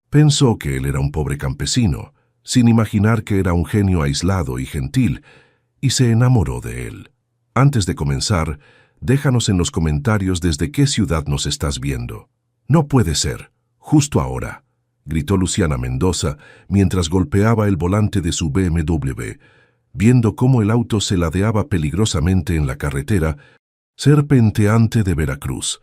Pensó que él era un pobre campesino, sin imaginar que era un genio aislado y gentil, y se enamoró de él. Antes de comenzar, déjanos en los comentarios desde qué ciudad nos estás viendo. No puede ser, justo ahora, gritó Luciana Mendoza mientras golpeaba el volante de su BMW, viendo cómo el auto se ladeaba peligrosamente en la carretera serpenteante de Veracruz.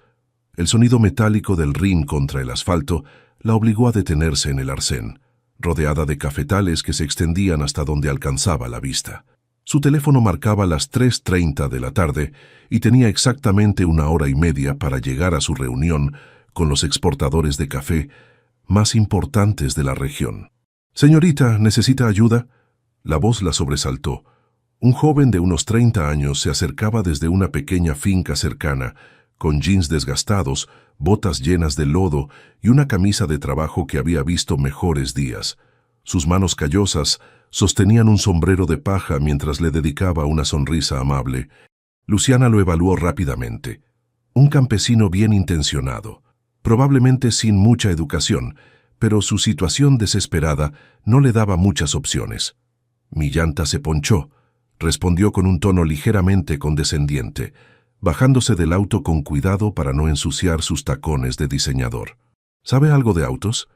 El sonido metálico del rin contra el asfalto la obligó a detenerse en el arcén, rodeada de cafetales que se extendían hasta donde alcanzaba la vista. Su teléfono marcaba las 3:30 de la tarde y tenía exactamente 1 hora y media para llegar a su reunión con los exportadores de café más importantes de la región. «Señorita, ¿necesita ayuda?». La voz la sobresaltó. Un joven de unos 30 años se acercaba desde una pequeña finca cercana, con jeans desgastados, botas llenas de lodo y una camisa de trabajo que había visto mejores días. Sus manos callosas sostenían un sombrero de paja mientras le dedicaba una sonrisa amable. Luciana lo evaluó rápidamente. Un campesino bien intencionado, probablemente sin mucha educación, pero su situación desesperada no le daba muchas opciones. «Mi llanta se ponchó», respondió con un tono ligeramente condescendiente, bajándose del auto con cuidado para no ensuciar sus tacones de diseñador. «¿Sabe algo de autos?».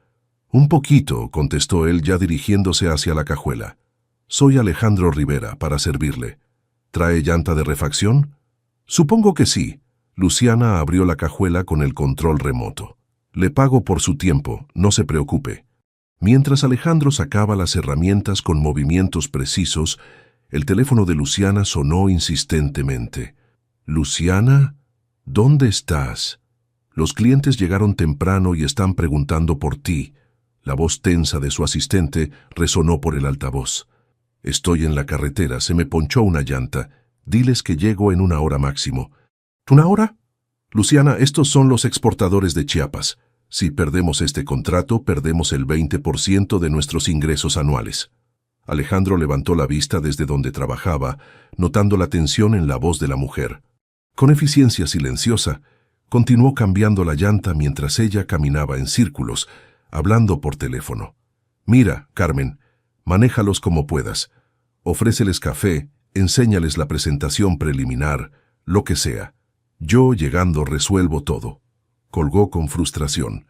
«Un poquito», contestó él ya dirigiéndose hacia la cajuela. «Soy Alejandro Rivera, para servirle. ¿Trae llanta de refacción?». «Supongo que sí». Luciana abrió la cajuela con el control remoto. «Le pago por su tiempo, no se preocupe». Mientras Alejandro sacaba las herramientas con movimientos precisos, el teléfono de Luciana sonó insistentemente. «Luciana, ¿dónde estás? Los clientes llegaron temprano y están preguntando por ti». La voz tensa de su asistente resonó por el altavoz. «Estoy en la carretera, se me ponchó una llanta. Diles que llego en 1 hora máximo». «¿1 hora?» «Luciana, estos son los exportadores de Chiapas. Si perdemos este contrato, perdemos el 20% de nuestros ingresos anuales». Alejandro levantó la vista desde donde trabajaba, notando la tensión en la voz de la mujer. Con eficiencia silenciosa, continuó cambiando la llanta mientras ella caminaba en círculos, hablando por teléfono. «Mira, Carmen, manéjalos como puedas. Ofréceles café, enséñales la presentación preliminar, lo que sea. Yo, llegando, resuelvo todo». Colgó con frustración.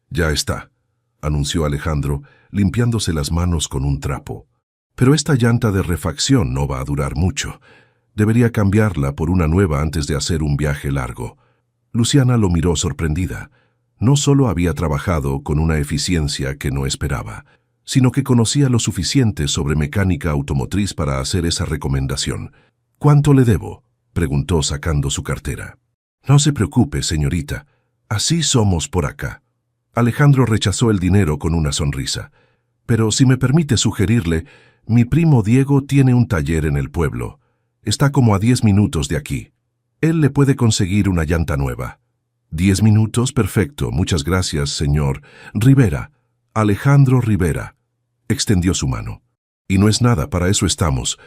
«Ya está», anunció Alejandro, limpiándose las manos con un trapo. «Pero esta llanta de refacción no va a durar mucho. Debería cambiarla por una nueva antes de hacer un viaje largo». Luciana lo miró sorprendida. No solo había trabajado con una eficiencia que no esperaba, sino que conocía lo suficiente sobre mecánica automotriz para hacer esa recomendación. «¿Cuánto le debo?», preguntó sacando su cartera. «No se preocupe, señorita. Así somos por acá». Alejandro rechazó el dinero con una sonrisa. «Pero si me permite sugerirle, mi primo Diego tiene un taller en el pueblo. Está como a 10 minutos de aquí. Él le puede conseguir una llanta nueva». «10 minutos, perfecto. Muchas gracias, señor Rivera. Alejandro Rivera». Extendió su mano. «Y no es nada, para eso estamos».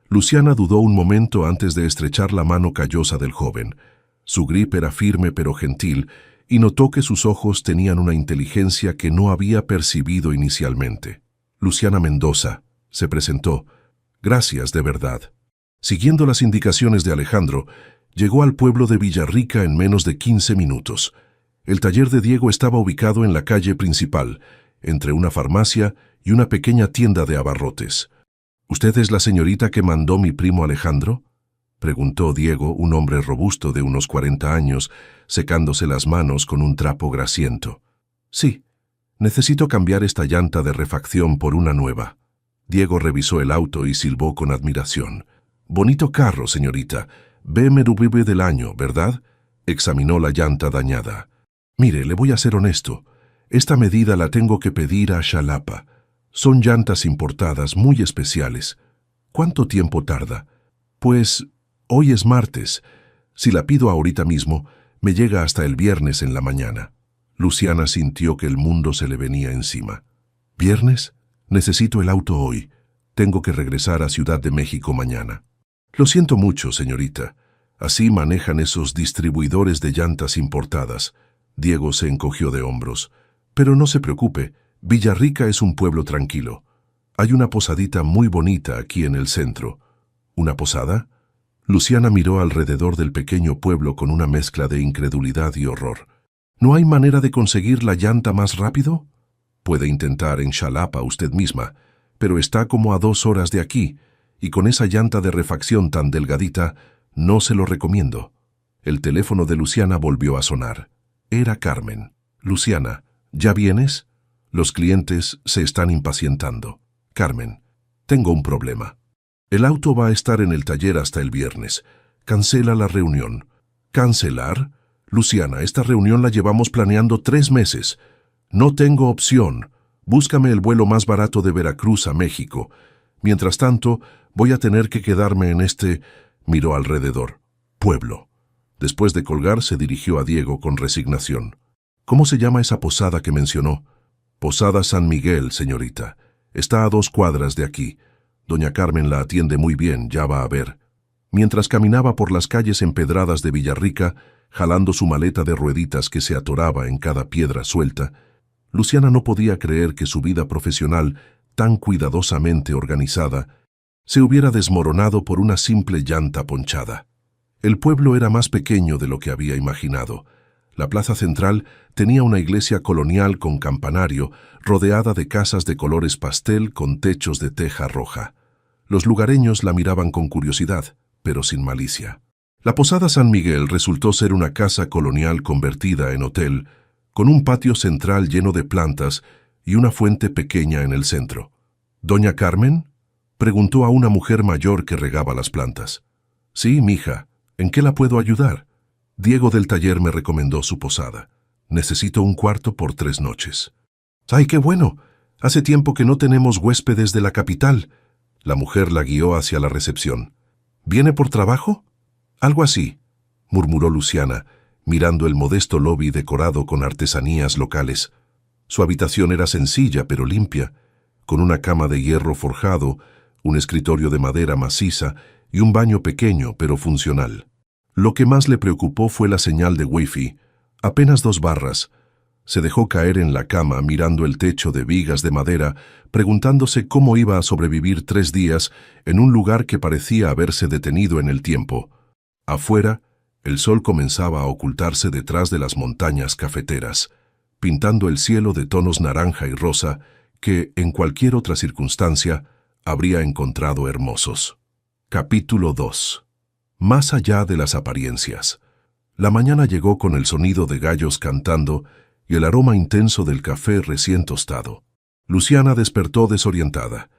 Luciana dudó un momento antes de estrechar la mano callosa del joven. Su grip era firme pero gentil, y notó que sus ojos tenían una inteligencia que no había percibido inicialmente. «Luciana Mendoza», se presentó. «Gracias, de verdad». Siguiendo las indicaciones de Alejandro, llegó al pueblo de Villarrica en menos de 15 minutos. El taller de Diego estaba ubicado en la calle principal, entre una farmacia y una pequeña tienda de abarrotes. «¿Usted es la señorita que mandó mi primo Alejandro?», preguntó Diego, un hombre robusto de unos 40 años, secándose las manos con un trapo grasiento. «Sí, necesito cambiar esta llanta de refacción por una nueva». Diego revisó el auto y silbó con admiración. «Bonito carro, señorita. BMW del año, ¿verdad?». Examinó la llanta dañada. «Mire, le voy a ser honesto. Esta medida la tengo que pedir a Xalapa. Son llantas importadas muy especiales. ¿Cuánto tiempo tarda?». «Pues hoy es martes. Si la pido ahorita mismo, me llega hasta el viernes en la mañana». Luciana sintió que el mundo se le venía encima. «¿Viernes? Necesito el auto hoy. Tengo que regresar a Ciudad de México mañana». «Lo siento mucho, señorita. Así manejan esos distribuidores de llantas importadas». Diego se encogió de hombros. «Pero no se preocupe, Villarrica es un pueblo tranquilo. Hay una posadita muy bonita aquí en el centro. ¿Una posada? Luciana miró alrededor del pequeño pueblo con una mezcla de incredulidad y horror. ¿No hay manera de conseguir la llanta más rápido? Puede intentar en Xalapa usted misma, pero está como a 2 horas de aquí, y con esa llanta de refacción tan delgadita, no se lo recomiendo. El teléfono de Luciana volvió a sonar. Era Carmen. Luciana, ¿ya vienes? Los clientes se están impacientando. Carmen, tengo un problema. El auto va a estar en el taller hasta el viernes. Cancela la reunión. ¿Cancelar? Luciana, esta reunión la llevamos planeando 3 meses. No tengo opción. Búscame el vuelo más barato de Veracruz a México. Mientras tanto, voy a tener que quedarme en este... Miró alrededor. Pueblo. Después de colgar, se dirigió a Diego con resignación. ¿Cómo se llama esa posada que mencionó? Posada San Miguel, señorita. Está a 2 cuadras de aquí. Doña Carmen la atiende muy bien, ya va a ver. Mientras caminaba por las calles empedradas de Villarrica, jalando su maleta de rueditas que se atoraba en cada piedra suelta, Luciana no podía creer que su vida profesional, tan cuidadosamente organizada, se hubiera desmoronado por una simple llanta ponchada. El pueblo era más pequeño de lo que había imaginado. La plaza central tenía una iglesia colonial con campanario, rodeada de casas de colores pastel con techos de teja roja. Los lugareños la miraban con curiosidad, pero sin malicia. La posada San Miguel resultó ser una casa colonial convertida en hotel, con un patio central lleno de plantas y una fuente pequeña en el centro. ¿Doña Carmen? Preguntó a una mujer mayor que regaba las plantas. Sí, mija. ¿En qué la puedo ayudar? Diego del taller me recomendó su posada. Necesito un cuarto por 3 noches. ¡Ay, qué bueno! Hace tiempo que no tenemos huéspedes de la capital. La mujer la guió hacia la recepción. ¿Viene por trabajo? Algo así, murmuró Luciana, mirando el modesto lobby decorado con artesanías locales. Su habitación era sencilla pero limpia, con una cama de hierro forjado, un escritorio de madera maciza y un baño pequeño pero funcional. Lo que más le preocupó fue la señal de Wi-Fi, apenas 2 barras. Se dejó caer en la cama mirando el techo de vigas de madera, preguntándose cómo iba a sobrevivir 3 días en un lugar que parecía haberse detenido en el tiempo. Afuera, el sol comenzaba a ocultarse detrás de las montañas cafeteras, pintando el cielo de tonos naranja y rosa que, en cualquier otra circunstancia, habría encontrado hermosos. Capítulo 2. Más allá de las apariencias. La mañana llegó con el sonido de gallos cantando y el aroma intenso del café recién tostado. Luciana despertó desorientada,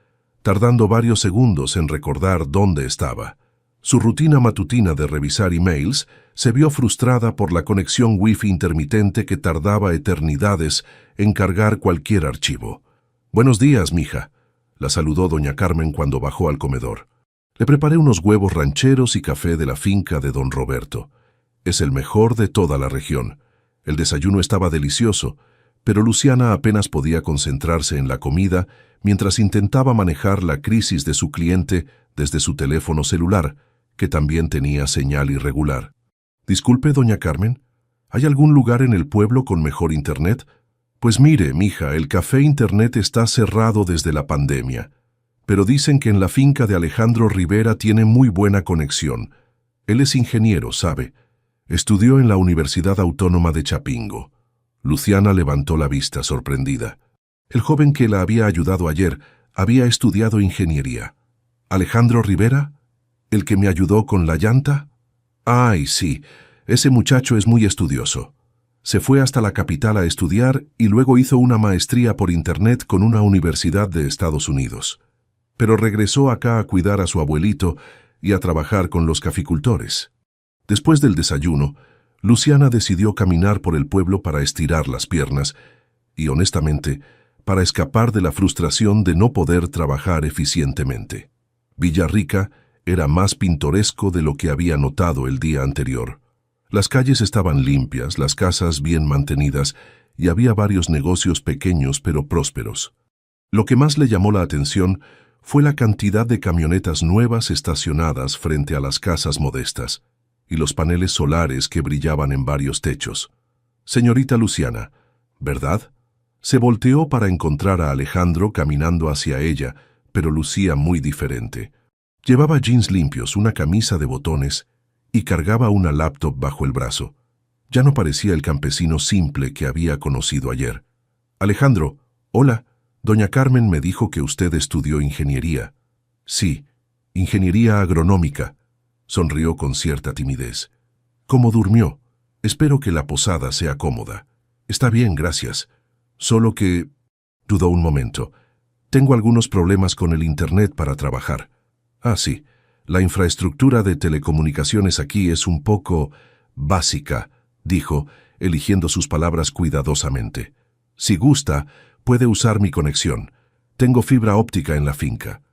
tardando varios segundos en recordar dónde estaba. Su rutina matutina de revisar emails se vio frustrada por la conexión Wi-Fi intermitente que tardaba eternidades en cargar cualquier archivo. «Buenos días, mija», la saludó doña Carmen cuando bajó al comedor. «Le preparé unos huevos rancheros y café de la finca de don Roberto. Es el mejor de toda la región. El desayuno estaba delicioso, pero Luciana apenas podía concentrarse en la comida mientras intentaba manejar la crisis de su cliente desde su teléfono celular, que también tenía señal irregular. «Disculpe, doña Carmen, ¿hay algún lugar en el pueblo con mejor internet?» «Pues mire, mija, el café internet está cerrado desde la pandemia, pero dicen que en la finca de Alejandro Rivera tiene muy buena conexión. Él es ingeniero, ¿sabe? Estudió en la Universidad Autónoma de Chapingo». Luciana levantó la vista sorprendida. El joven que la había ayudado ayer había estudiado ingeniería. ¿Alejandro Rivera? ¿El que me ayudó con la llanta? Ay, sí, ese muchacho es muy estudioso. Se fue hasta la capital a estudiar y luego hizo una maestría por internet con una universidad de Estados Unidos. Pero regresó acá a cuidar a su abuelito y a trabajar con los caficultores. Después del desayuno, Luciana decidió caminar por el pueblo para estirar las piernas y, honestamente, para escapar de la frustración de no poder trabajar eficientemente. Villarrica era más pintoresco de lo que había notado el día anterior. Las calles estaban limpias, las casas bien mantenidas y había varios negocios pequeños pero prósperos. Lo que más le llamó la atención fue la cantidad de camionetas nuevas estacionadas frente a las casas modestas y los paneles solares que brillaban en varios techos. «Señorita Luciana, ¿verdad?» Se volteó para encontrar a Alejandro caminando hacia ella, pero lucía muy diferente. Llevaba jeans limpios, una camisa de botones y cargaba una laptop bajo el brazo. Ya no parecía el campesino simple que había conocido ayer. Alejandro, hola, doña Carmen me dijo que usted estudió ingeniería. Sí, ingeniería agronómica. Sonrió con cierta timidez. ¿Cómo durmió? Espero que la posada sea cómoda. Está bien, gracias. Solo que... Dudó un momento. Tengo algunos problemas con el internet para trabajar. Ah, sí. La infraestructura de telecomunicaciones aquí es un poco básica, dijo, eligiendo sus palabras cuidadosamente. Si gusta, puede usar mi conexión. Tengo fibra óptica en la finca.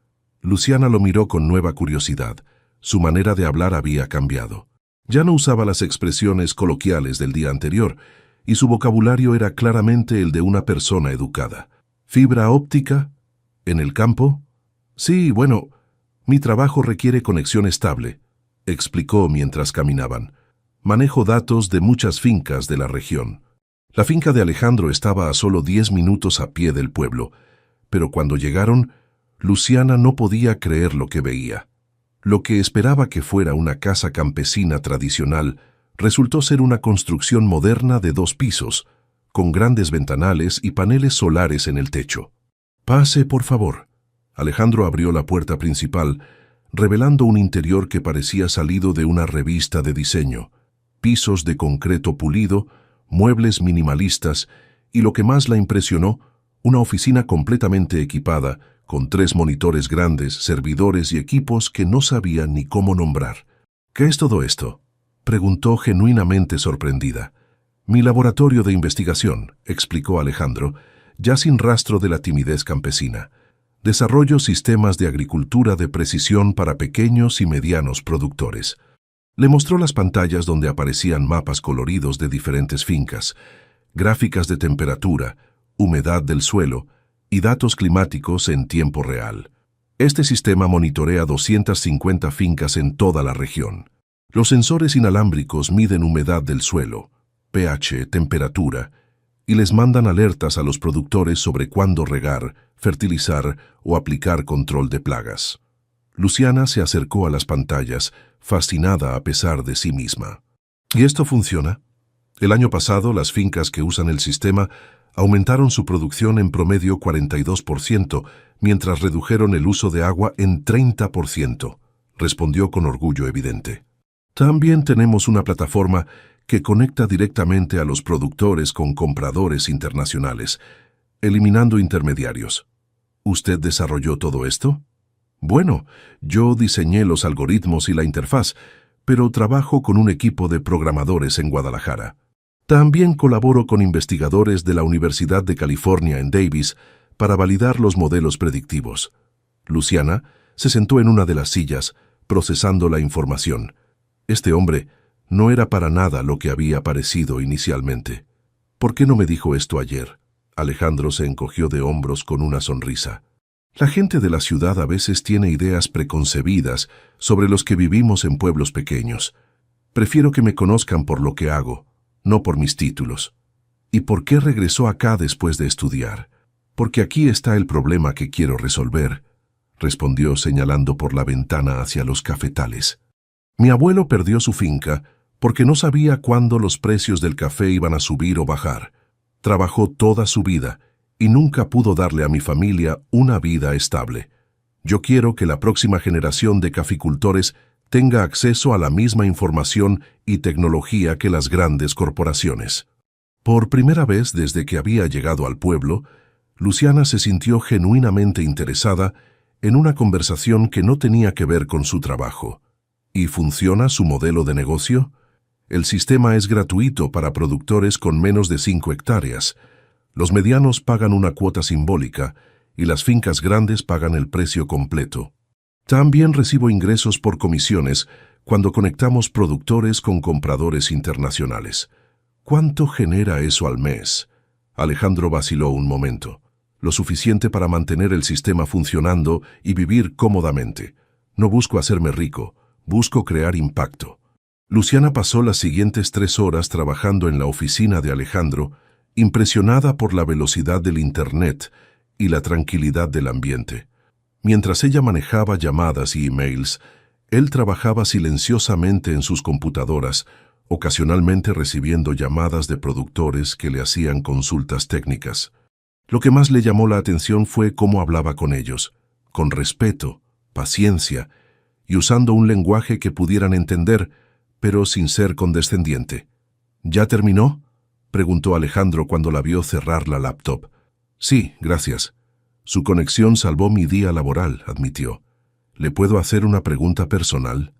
Luciana lo miró con nueva curiosidad. Su manera de hablar había cambiado. Ya no usaba las expresiones coloquiales del día anterior, y su vocabulario era claramente el de una persona educada. ¿Fibra óptica? ¿En el campo? Sí, bueno, mi trabajo requiere conexión estable, explicó mientras caminaban. Manejo datos de muchas fincas de la región. La finca de Alejandro estaba a solo 10 minutos a pie del pueblo, pero cuando llegaron, Luciana no podía creer lo que veía. Lo que esperaba que fuera una casa campesina tradicional resultó ser una construcción moderna de 2 pisos, con grandes ventanales y paneles solares en el techo. Pase, por favor. Alejandro abrió la puerta principal, revelando un interior que parecía salido de una revista de diseño. Pisos de concreto pulido, muebles minimalistas y, lo que más la impresionó, una oficina completamente equipada, con 3 monitores grandes, servidores y equipos que no sabía ni cómo nombrar. ¿Qué es todo esto?, preguntó genuinamente sorprendida. Mi laboratorio de investigación, explicó Alejandro, ya sin rastro de la timidez campesina. Desarrollo sistemas de agricultura de precisión para pequeños y medianos productores. Le mostró las pantallas donde aparecían mapas coloridos de diferentes fincas, gráficas de temperatura, humedad del suelo y datos climáticos en tiempo real. Este sistema monitorea 250 fincas en toda la región. Los sensores inalámbricos miden humedad del suelo, pH, temperatura, y les mandan alertas a los productores sobre cuándo regar, fertilizar o aplicar control de plagas. Luciana se acercó a las pantallas, fascinada a pesar de sí misma. ¿Y esto funciona? El año pasado, las fincas que usan el sistema aumentaron su producción en promedio 42%, mientras redujeron el uso de agua en 30%, respondió con orgullo evidente. También tenemos una plataforma que conecta directamente a los productores con compradores internacionales, eliminando intermediarios. ¿Usted desarrolló todo esto? Bueno, yo diseñé los algoritmos y la interfaz, pero trabajo con un equipo de programadores en Guadalajara. También colaboro con investigadores de la Universidad de California en Davis para validar los modelos predictivos. Luciana se sentó en una de las sillas, procesando la información. Este hombre no era para nada lo que había parecido inicialmente. ¿Por qué no me dijo esto ayer? Alejandro se encogió de hombros con una sonrisa. La gente de la ciudad a veces tiene ideas preconcebidas sobre los que vivimos en pueblos pequeños. Prefiero que me conozcan por lo que hago, no por mis títulos. ¿Y por qué regresó acá después de estudiar? Porque aquí está el problema que quiero resolver, respondió señalando por la ventana hacia los cafetales. Mi abuelo perdió su finca porque no sabía cuándo los precios del café iban a subir o bajar. Trabajó toda su vida y nunca pudo darle a mi familia una vida estable. Yo quiero que la próxima generación de caficultores tenga acceso a la misma información y tecnología que las grandes corporaciones. Por primera vez desde que había llegado al pueblo, Luciana se sintió genuinamente interesada en una conversación que no tenía que ver con su trabajo. ¿Y funciona su modelo de negocio? El sistema es gratuito para productores con menos de 5 hectáreas. Los medianos pagan una cuota simbólica y las fincas grandes pagan el precio completo. También recibo ingresos por comisiones cuando conectamos productores con compradores internacionales. ¿Cuánto genera eso al mes? Alejandro vaciló un momento. Lo suficiente para mantener el sistema funcionando y vivir cómodamente. No busco hacerme rico, busco crear impacto. Luciana pasó las siguientes 3 horas trabajando en la oficina de Alejandro impresionada por la velocidad del Internet y la tranquilidad del ambiente. Mientras ella manejaba llamadas y emails, él trabajaba silenciosamente en sus computadoras, ocasionalmente recibiendo llamadas de productores que le hacían consultas técnicas. Lo que más le llamó la atención fue cómo hablaba con ellos, con respeto, paciencia, y usando un lenguaje que pudieran entender, pero sin ser condescendiente. ¿Ya terminó?, preguntó Alejandro cuando la vio cerrar la laptop. Sí, gracias. Su conexión salvó mi día laboral, admitió. ¿Le puedo hacer una pregunta personal?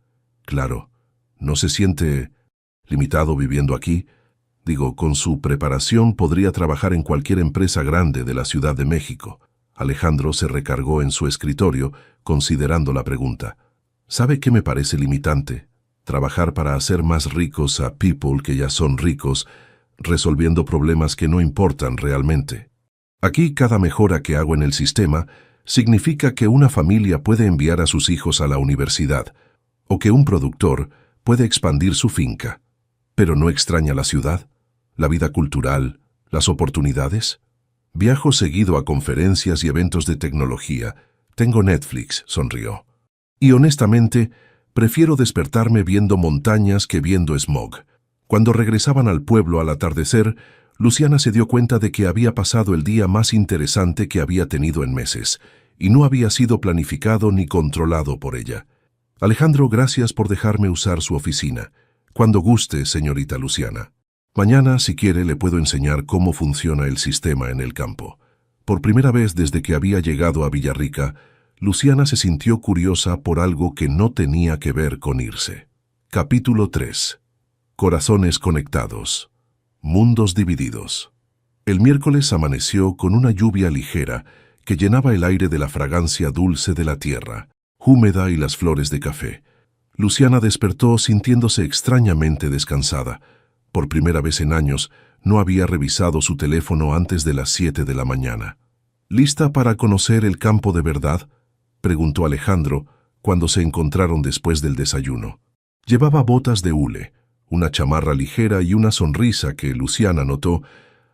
Claro. ¿No se siente limitado viviendo aquí? Digo, con su preparación podría trabajar en cualquier empresa grande de la Ciudad de México. Alejandro se recargó en su escritorio, considerando la pregunta. ¿Sabe qué me parece limitante? Trabajar para hacer más ricos a people que ya son ricos, resolviendo problemas que no importan realmente. Aquí cada mejora que hago en el sistema significa que una familia puede enviar a sus hijos a la universidad, o que un productor puede expandir su finca. ¿Pero no extraña la ciudad, la vida cultural, las oportunidades? Viajo seguido a conferencias y eventos de tecnología. Tengo Netflix, sonrió. Y honestamente, prefiero despertarme viendo montañas que viendo smog. Cuando regresaban al pueblo al atardecer, Luciana se dio cuenta de que había pasado el día más interesante que había tenido en meses, y no había sido planificado ni controlado por ella. Alejandro, gracias por dejarme usar su oficina. Cuando guste, señorita Luciana. Mañana, si quiere, le puedo enseñar cómo funciona el sistema en el campo. Por primera vez desde que había llegado a Villarrica, Luciana se sintió curiosa por algo que no tenía que ver con irse. Capítulo 3. Corazones conectados. Mundos divididos. El miércoles amaneció con una lluvia ligera que llenaba el aire de la fragancia dulce de la tierra, húmeda y las flores de café. Luciana despertó sintiéndose extrañamente descansada. Por primera vez en años, no había revisado su teléfono antes de las 7 de la mañana. ¿Lista para conocer el campo de verdad?, preguntó Alejandro cuando se encontraron después del desayuno. Llevaba botas de hule, una chamarra ligera y una sonrisa que Luciana notó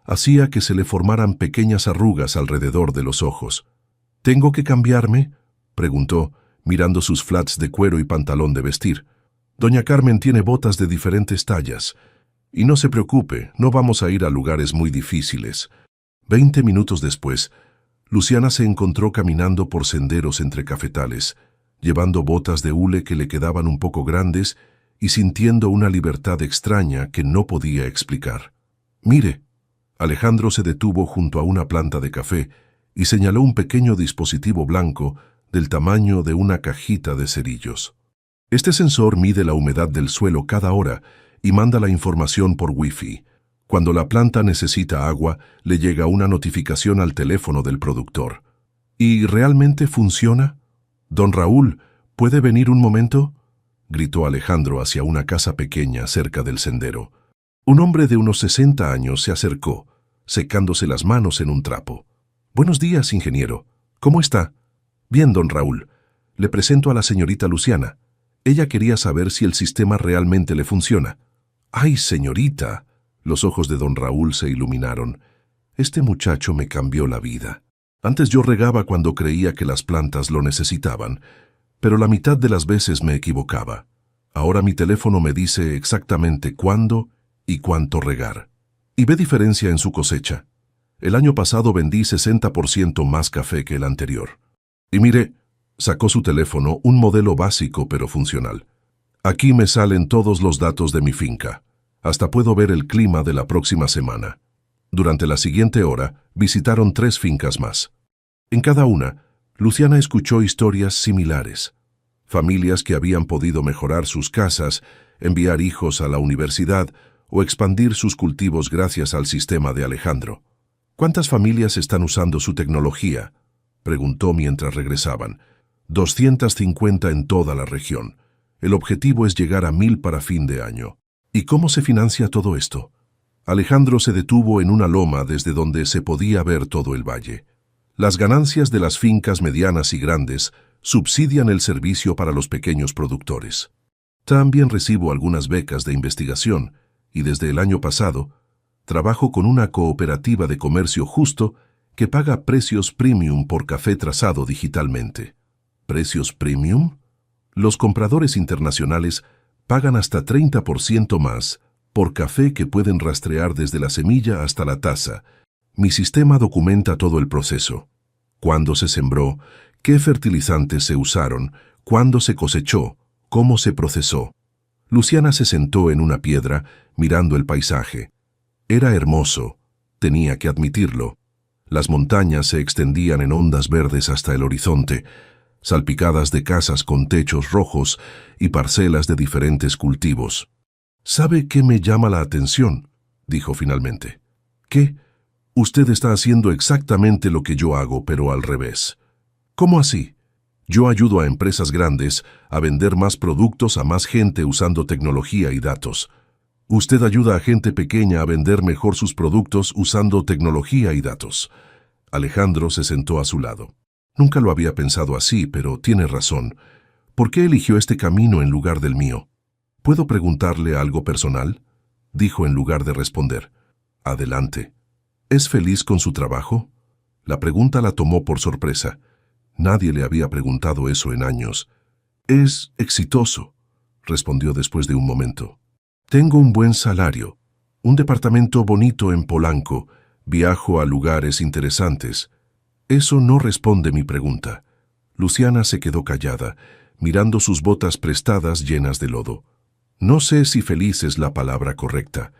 hacía que se le formaran pequeñas arrugas alrededor de los ojos. ¿Tengo que cambiarme?, preguntó, mirando sus flats de cuero y pantalón de vestir. Doña Carmen tiene botas de diferentes tallas. Y no se preocupe, no vamos a ir a lugares muy difíciles. 20 minutos después, Luciana se encontró caminando por senderos entre cafetales, llevando botas de hule que le quedaban un poco grandes y sintiendo una libertad extraña que no podía explicar. «Mire». Alejandro se detuvo junto a una planta de café y señaló un pequeño dispositivo blanco del tamaño de una cajita de cerillos. Este sensor mide la humedad del suelo cada hora y manda la información por Wi-Fi. Cuando la planta necesita agua, le llega una notificación al teléfono del productor. ¿Y realmente funciona? Don Raúl, ¿puede venir un momento?, gritó Alejandro hacia una casa pequeña cerca del sendero. Un hombre de unos 60 años se acercó, secándose las manos en un trapo. «Buenos días, ingeniero. ¿Cómo está?» «Bien, don Raúl. Le presento a la señorita Luciana. Ella quería saber si el sistema realmente le funciona». «¡Ay, señorita!». Los ojos de don Raúl se iluminaron. «Este muchacho me cambió la vida. Antes yo regaba cuando creía que las plantas lo necesitaban, pero la mitad de las veces me equivocaba. Ahora mi teléfono me dice exactamente cuándo y cuánto regar. Y ve diferencia en su cosecha. El año pasado vendí 60% más café que el anterior. Y mire», sacó su teléfono, un modelo básico pero funcional. «Aquí me salen todos los datos de mi finca. Hasta puedo ver el clima de la próxima semana». Durante la siguiente hora, visitaron 3 fincas más. En cada una, Luciana escuchó historias similares. Familias que habían podido mejorar sus casas, enviar hijos a la universidad o expandir sus cultivos gracias al sistema de Alejandro. «¿Cuántas familias están usando su tecnología?», preguntó mientras regresaban. 250 en toda la región. El objetivo es llegar a 1000 para fin de año. ¿Y cómo se financia todo esto? Alejandro se detuvo en una loma desde donde se podía ver todo el valle. Las ganancias de las fincas medianas y grandes subsidian el servicio para los pequeños productores. También recibo algunas becas de investigación y desde el año pasado Trabajo con una cooperativa de comercio justo que paga precios premium por café trazado digitalmente. ¿Precios premium? Los compradores internacionales pagan hasta 30% más por café que pueden rastrear desde la semilla hasta la taza. Mi sistema documenta todo el proceso. Cuándo se sembró, qué fertilizantes se usaron, cuándo se cosechó, cómo se procesó. Luciana se sentó en una piedra, mirando el paisaje. Era hermoso, tenía que admitirlo. Las montañas se extendían en ondas verdes hasta el horizonte, salpicadas de casas con techos rojos y parcelas de diferentes cultivos. «¿Sabe qué me llama la atención?», dijo finalmente. «¿Qué? Usted está haciendo exactamente lo que yo hago, pero al revés». «¿Cómo así?». «Yo ayudo a empresas grandes a vender más productos a más gente usando tecnología y datos. Usted ayuda a gente pequeña a vender mejor sus productos usando tecnología y datos». Alejandro se sentó a su lado. «Nunca lo había pensado así, pero tiene razón. ¿Por qué eligió este camino en lugar del mío?». «¿Puedo preguntarle algo personal?», dijo en lugar de responder. «Adelante». «¿Es feliz con su trabajo?». La pregunta la tomó por sorpresa. Nadie le había preguntado eso en años. «Es exitoso», respondió después de un momento. «Tengo un buen salario, un departamento bonito en Polanco, viajo a lugares interesantes». «Eso no responde mi pregunta». Luciana se quedó callada, mirando sus botas prestadas llenas de lodo. «No sé si feliz es la palabra correcta.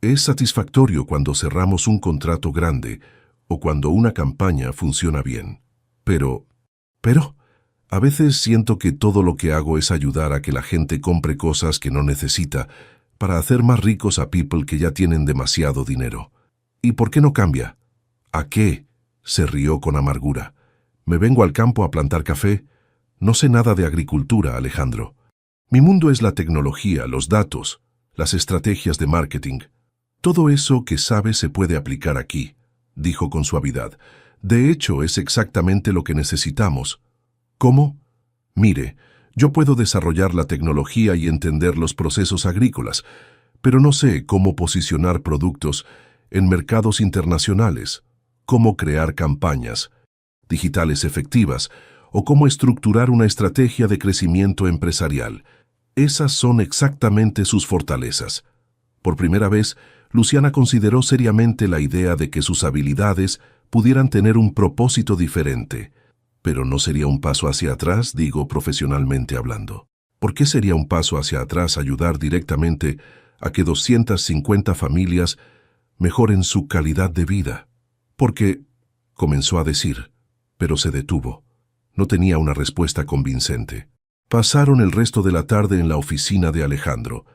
Es satisfactorio cuando cerramos un contrato grande o cuando una campaña funciona bien. Pero, a veces siento que todo lo que hago es ayudar a que la gente compre cosas que no necesita para hacer más ricos a people que ya tienen demasiado dinero. ¿Y por qué no cambia?». «¿A qué?», se rió con amargura. «Me vengo al campo a plantar café. No sé nada de agricultura, Alejandro. Mi mundo es la tecnología, los datos, las estrategias de marketing. Todo eso que sabe se puede aplicar aquí», dijo con suavidad. «De hecho, es exactamente lo que necesitamos». «¿Cómo?». «Mire, yo puedo desarrollar la tecnología y entender los procesos agrícolas, pero no sé cómo posicionar productos en mercados internacionales, cómo crear campañas digitales efectivas o cómo estructurar una estrategia de crecimiento empresarial. Esas son exactamente sus fortalezas». Por primera vez, Luciana consideró seriamente la idea de que sus habilidades pudieran tener un propósito diferente. «Pero no sería un paso hacia atrás, digo profesionalmente hablando. ¿Por qué sería un paso hacia atrás ayudar directamente a que 250 familias mejoren su calidad de vida?». «Porque», comenzó a decir, pero se detuvo. No tenía una respuesta convincente. Pasaron el resto de la tarde en la oficina de Alejandro,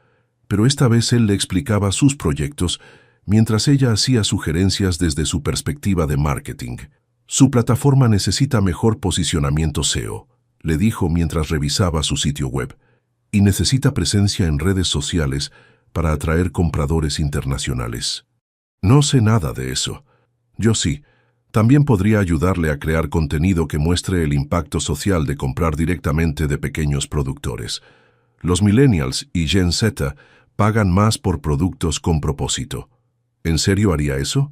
pero esta vez él le explicaba sus proyectos mientras ella hacía sugerencias desde su perspectiva de marketing. «Su plataforma necesita mejor posicionamiento SEO», le dijo mientras revisaba su sitio web, «y necesita presencia en redes sociales para atraer compradores internacionales». «No sé nada de eso». «Yo sí. También podría ayudarle a crear contenido que muestre el impacto social de comprar directamente de pequeños productores. Los millennials y Gen Z pagan más por productos con propósito». «¿En serio haría eso?».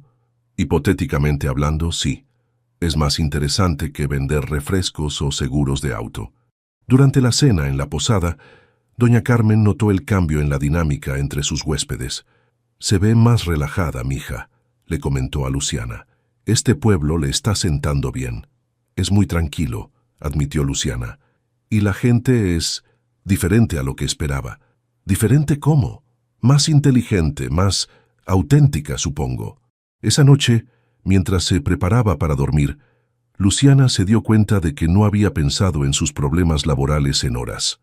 «Hipotéticamente hablando, sí. Es más interesante que vender refrescos o seguros de auto». Durante la cena en la posada, doña Carmen notó el cambio en la dinámica entre sus huéspedes. «Se ve más relajada, mija», le comentó a Luciana. «Este pueblo le está sentando bien». «Es muy tranquilo», admitió Luciana. «Y la gente es diferente a lo que esperaba». «¿Diferente cómo?». «Más inteligente, más auténtica, supongo». Esa noche, mientras se preparaba para dormir, Luciana se dio cuenta de que no había pensado en sus problemas laborales en horas.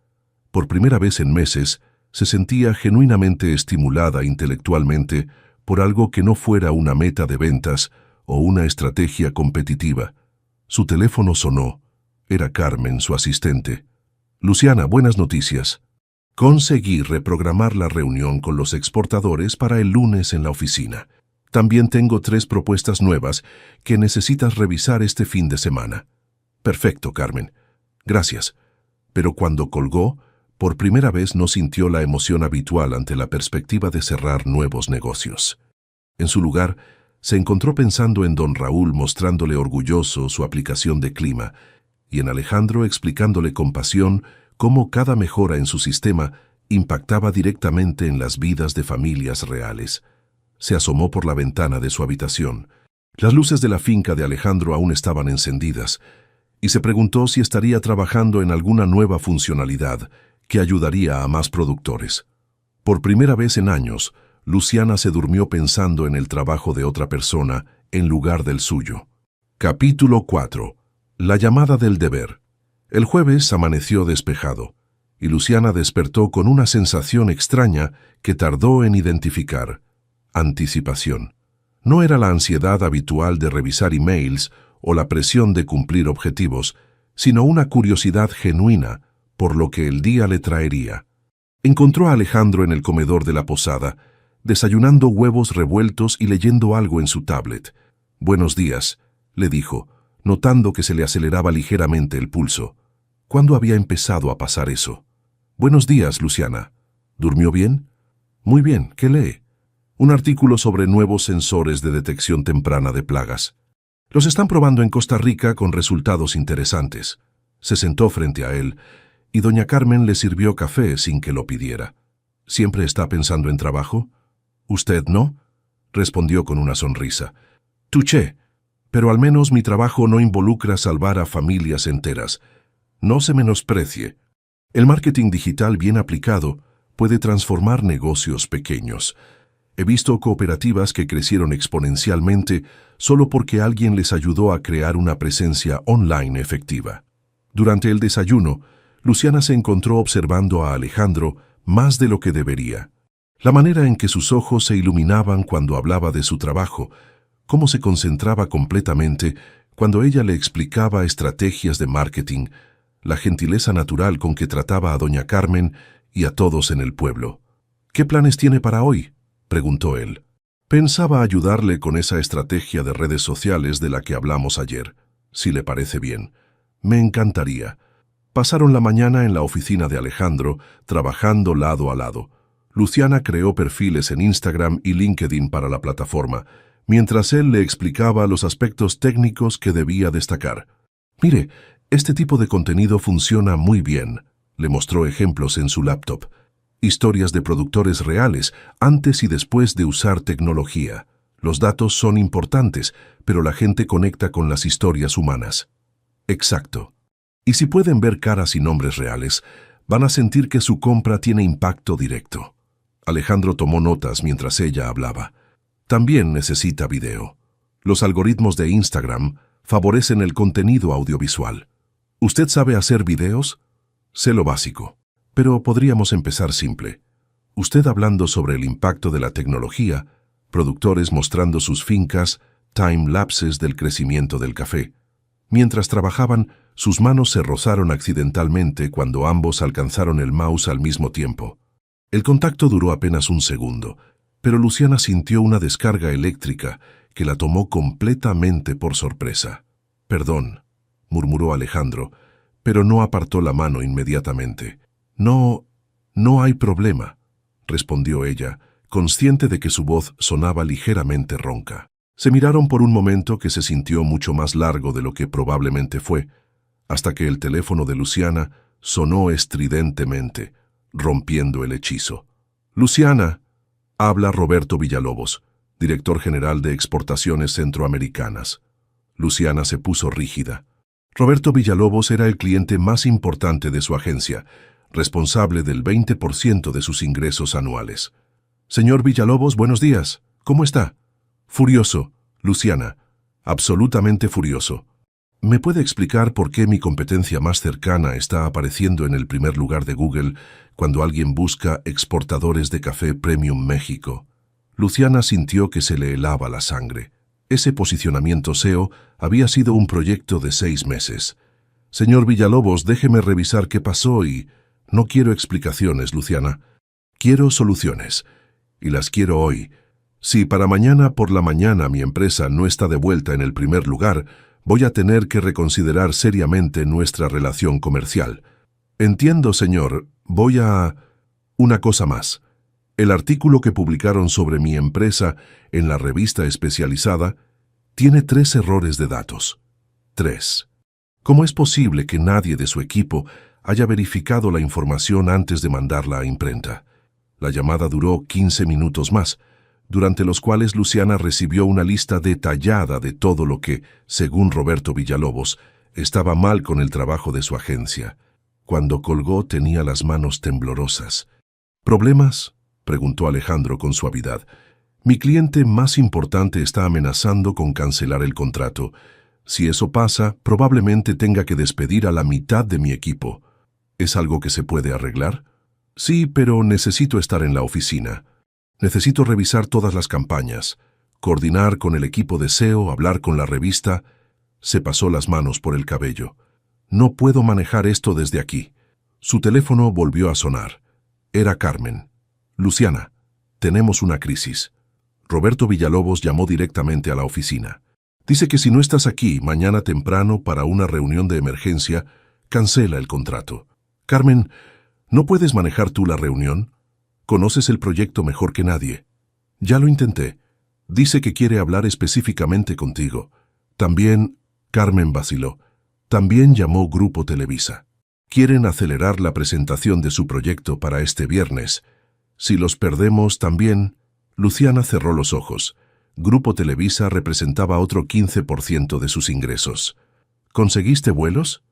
Por primera vez en meses, se sentía genuinamente estimulada intelectualmente por algo que no fuera una meta de ventas o una estrategia competitiva. Su teléfono sonó. Era Carmen, su asistente. «Luciana, buenas noticias. Conseguí reprogramar la reunión con los exportadores para el lunes en la oficina. También tengo 3 propuestas nuevas que necesitas revisar este fin de semana». «Perfecto, Carmen. Gracias». Pero cuando colgó, por primera vez no sintió la emoción habitual ante la perspectiva de cerrar nuevos negocios. En su lugar, se encontró pensando en don Raúl mostrándole orgulloso su aplicación de clima y en Alejandro explicándole con pasión cómo cada mejora en su sistema impactaba directamente en las vidas de familias reales. Se asomó por la ventana de su habitación. Las luces de la finca de Alejandro aún estaban encendidas y se preguntó si estaría trabajando en alguna nueva funcionalidad que ayudaría a más productores. Por primera vez en años, Luciana se durmió pensando en el trabajo de otra persona en lugar del suyo. Capítulo 4. La llamada del deber. El jueves amaneció despejado, y Luciana despertó con una sensación extraña que tardó en identificar. Anticipación. No era la ansiedad habitual de revisar emails o la presión de cumplir objetivos, sino una curiosidad genuina por lo que el día le traería. Encontró a Alejandro en el comedor de la posada, desayunando huevos revueltos y leyendo algo en su tablet. «Buenos días», le dijo, notando que se le aceleraba ligeramente el pulso. ¿Cuándo había empezado a pasar eso? «Buenos días, Luciana. ¿Durmió bien?» «Muy bien. ¿Qué lee?» «Un artículo sobre nuevos sensores de detección temprana de plagas. Los están probando en Costa Rica con resultados interesantes». Se sentó frente a él, y doña Carmen le sirvió café sin que lo pidiera. «¿Siempre está pensando en trabajo?» «¿Usted no?», respondió con una sonrisa. «Touché, pero al menos mi trabajo no involucra salvar a familias enteras. No se menosprecie. El marketing digital bien aplicado puede transformar negocios pequeños. He visto cooperativas que crecieron exponencialmente solo porque alguien les ayudó a crear una presencia online efectiva». Durante el desayuno, Luciana se encontró observando a Alejandro más de lo que debería. La manera en que sus ojos se iluminaban cuando hablaba de su trabajo, cómo se concentraba completamente cuando ella le explicaba estrategias de marketing, la gentileza natural con que trataba a doña Carmen y a todos en el pueblo. «¿Qué planes tiene para hoy?», preguntó él. «Pensaba ayudarle con esa estrategia de redes sociales de la que hablamos ayer, si le parece bien. Me encantaría». Pasaron la mañana en la oficina de Alejandro, trabajando lado a lado. Luciana creó perfiles en Instagram y LinkedIn para la plataforma, mientras él le explicaba los aspectos técnicos que debía destacar. «Mire, este tipo de contenido funciona muy bien», le mostró ejemplos en su laptop. Historias de productores reales, antes y después de usar tecnología. Los datos son importantes, pero la gente conecta con las historias humanas. Exacto. Y si pueden ver caras y nombres reales, van a sentir que su compra tiene impacto directo. Alejandro tomó notas mientras ella hablaba. También necesita video. Los algoritmos de Instagram favorecen el contenido audiovisual. ¿Usted sabe hacer videos? Sé lo básico, pero podríamos empezar simple. Usted hablando sobre el impacto de la tecnología, productores mostrando sus fincas, time-lapses del crecimiento del café. Mientras trabajaban, sus manos se rozaron accidentalmente cuando ambos alcanzaron el mouse al mismo tiempo. El contacto duró apenas un segundo, pero Luciana sintió una descarga eléctrica que la tomó completamente por sorpresa. «Perdón», murmuró Alejandro, pero no apartó la mano inmediatamente. No hay problema», respondió ella, consciente de que su voz sonaba ligeramente ronca. Se miraron por un momento que se sintió mucho más largo de lo que probablemente fue, hasta que el teléfono de Luciana sonó estridentemente, rompiendo el hechizo. «Luciana», habla Roberto Villalobos, director general de Exportaciones Centroamericanas. Luciana se puso rígida. Roberto Villalobos era el cliente más importante de su agencia, responsable del 20% de sus ingresos anuales. «Señor Villalobos, buenos días. ¿Cómo está?» «Furioso, Luciana. Absolutamente furioso. ¿Me puede explicar por qué mi competencia más cercana está apareciendo en el primer lugar de Google cuando alguien busca exportadores de café Premium México?» Luciana sintió que se le helaba la sangre. Ese posicionamiento SEO había sido un proyecto de 6 meses. «Señor Villalobos, déjeme revisar qué pasó y...» «No quiero explicaciones, Luciana. Quiero soluciones. Y las quiero hoy. Si para mañana por la mañana mi empresa no está de vuelta en el primer lugar, voy a tener que reconsiderar seriamente nuestra relación comercial. Entiendo, señor. Voy a... Una cosa más. El artículo que publicaron sobre mi empresa en la revista especializada tiene 3 errores de datos. 3. ¿Cómo es posible que nadie de su equipo haya verificado la información antes de mandarla a imprenta? La llamada duró 15 minutos más, durante los cuales Luciana recibió una lista detallada de todo lo que, según Roberto Villalobos, estaba mal con el trabajo de su agencia. Cuando colgó tenía las manos temblorosas. ¿Problemas?, preguntó Alejandro con suavidad. Mi cliente más importante está amenazando con cancelar el contrato. Si eso pasa, probablemente tenga que despedir a la mitad de mi equipo. ¿Es algo que se puede arreglar? Sí, pero necesito estar en la oficina. Necesito revisar todas las campañas, coordinar con el equipo de SEO, hablar con la revista. Se pasó las manos por el cabello. No puedo manejar esto desde aquí. Su teléfono volvió a sonar. Era Carmen. Luciana, tenemos una crisis. Roberto Villalobos llamó directamente a la oficina. Dice que si no estás aquí mañana temprano para una reunión de emergencia, cancela el contrato. Carmen, ¿no puedes manejar tú la reunión? Conoces el proyecto mejor que nadie. Ya lo intenté. Dice que quiere hablar específicamente contigo. También, Carmen vaciló. También llamó Grupo Televisa. Quieren acelerar la presentación de su proyecto para este viernes. Si los perdemos también... Luciana cerró los ojos. Grupo Televisa representaba otro 15% de sus ingresos. ¿Conseguiste vuelos?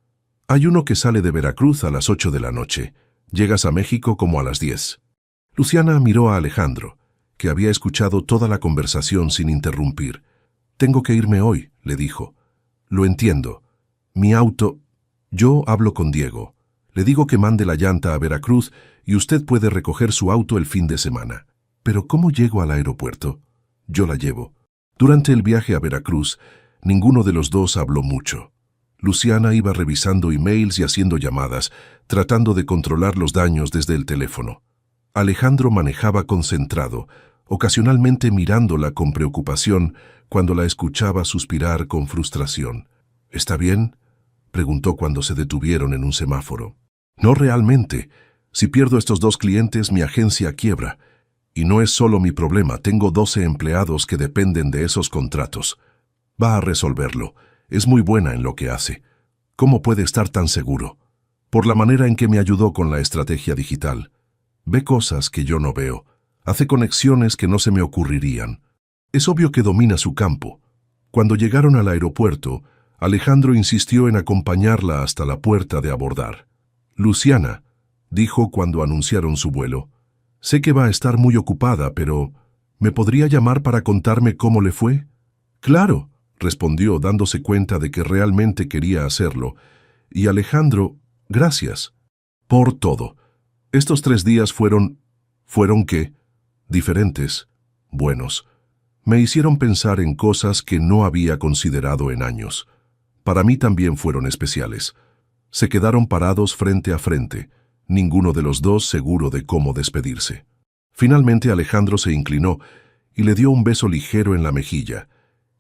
Hay uno que sale de Veracruz a las 8 de la noche. Llegas a México como a las 10. Luciana miró a Alejandro, que había escuchado toda la conversación sin interrumpir. Tengo que irme hoy, le dijo. Lo entiendo. Mi auto... Yo hablo con Diego. Le digo que mande la llanta a Veracruz y usted puede recoger su auto el fin de semana. ¿Pero cómo llego al aeropuerto? Yo la llevo. Durante el viaje a Veracruz, ninguno de los dos habló mucho. Luciana iba revisando emails y haciendo llamadas, tratando de controlar los daños desde el teléfono. Alejandro manejaba concentrado, ocasionalmente mirándola con preocupación cuando la escuchaba suspirar con frustración. ¿Está bien?, preguntó cuando se detuvieron en un semáforo. No realmente. Si pierdo estos 2 clientes, mi agencia quiebra. Y no es solo mi problema, tengo 12 empleados que dependen de esos contratos. Va a resolverlo. Es muy buena en lo que hace. ¿Cómo puede estar tan seguro? Por la manera en que me ayudó con la estrategia digital. Ve cosas que yo no veo. Hace conexiones que no se me ocurrirían. Es obvio que domina su campo. Cuando llegaron al aeropuerto, Alejandro insistió en acompañarla hasta la puerta de abordar. Luciana, dijo cuando anunciaron su vuelo, sé que va a estar muy ocupada, pero ¿me podría llamar para contarme cómo le fue? Claro, respondió dándose cuenta de que realmente quería hacerlo. Y Alejandro, gracias. Por todo. Estos 3 días ¿fueron qué? Diferentes, buenos. Me hicieron pensar en cosas que no había considerado en años. Para mí también fueron especiales. Se quedaron parados frente a frente, ninguno de los dos seguro de cómo despedirse. Finalmente Alejandro se inclinó y le dio un beso ligero en la mejilla,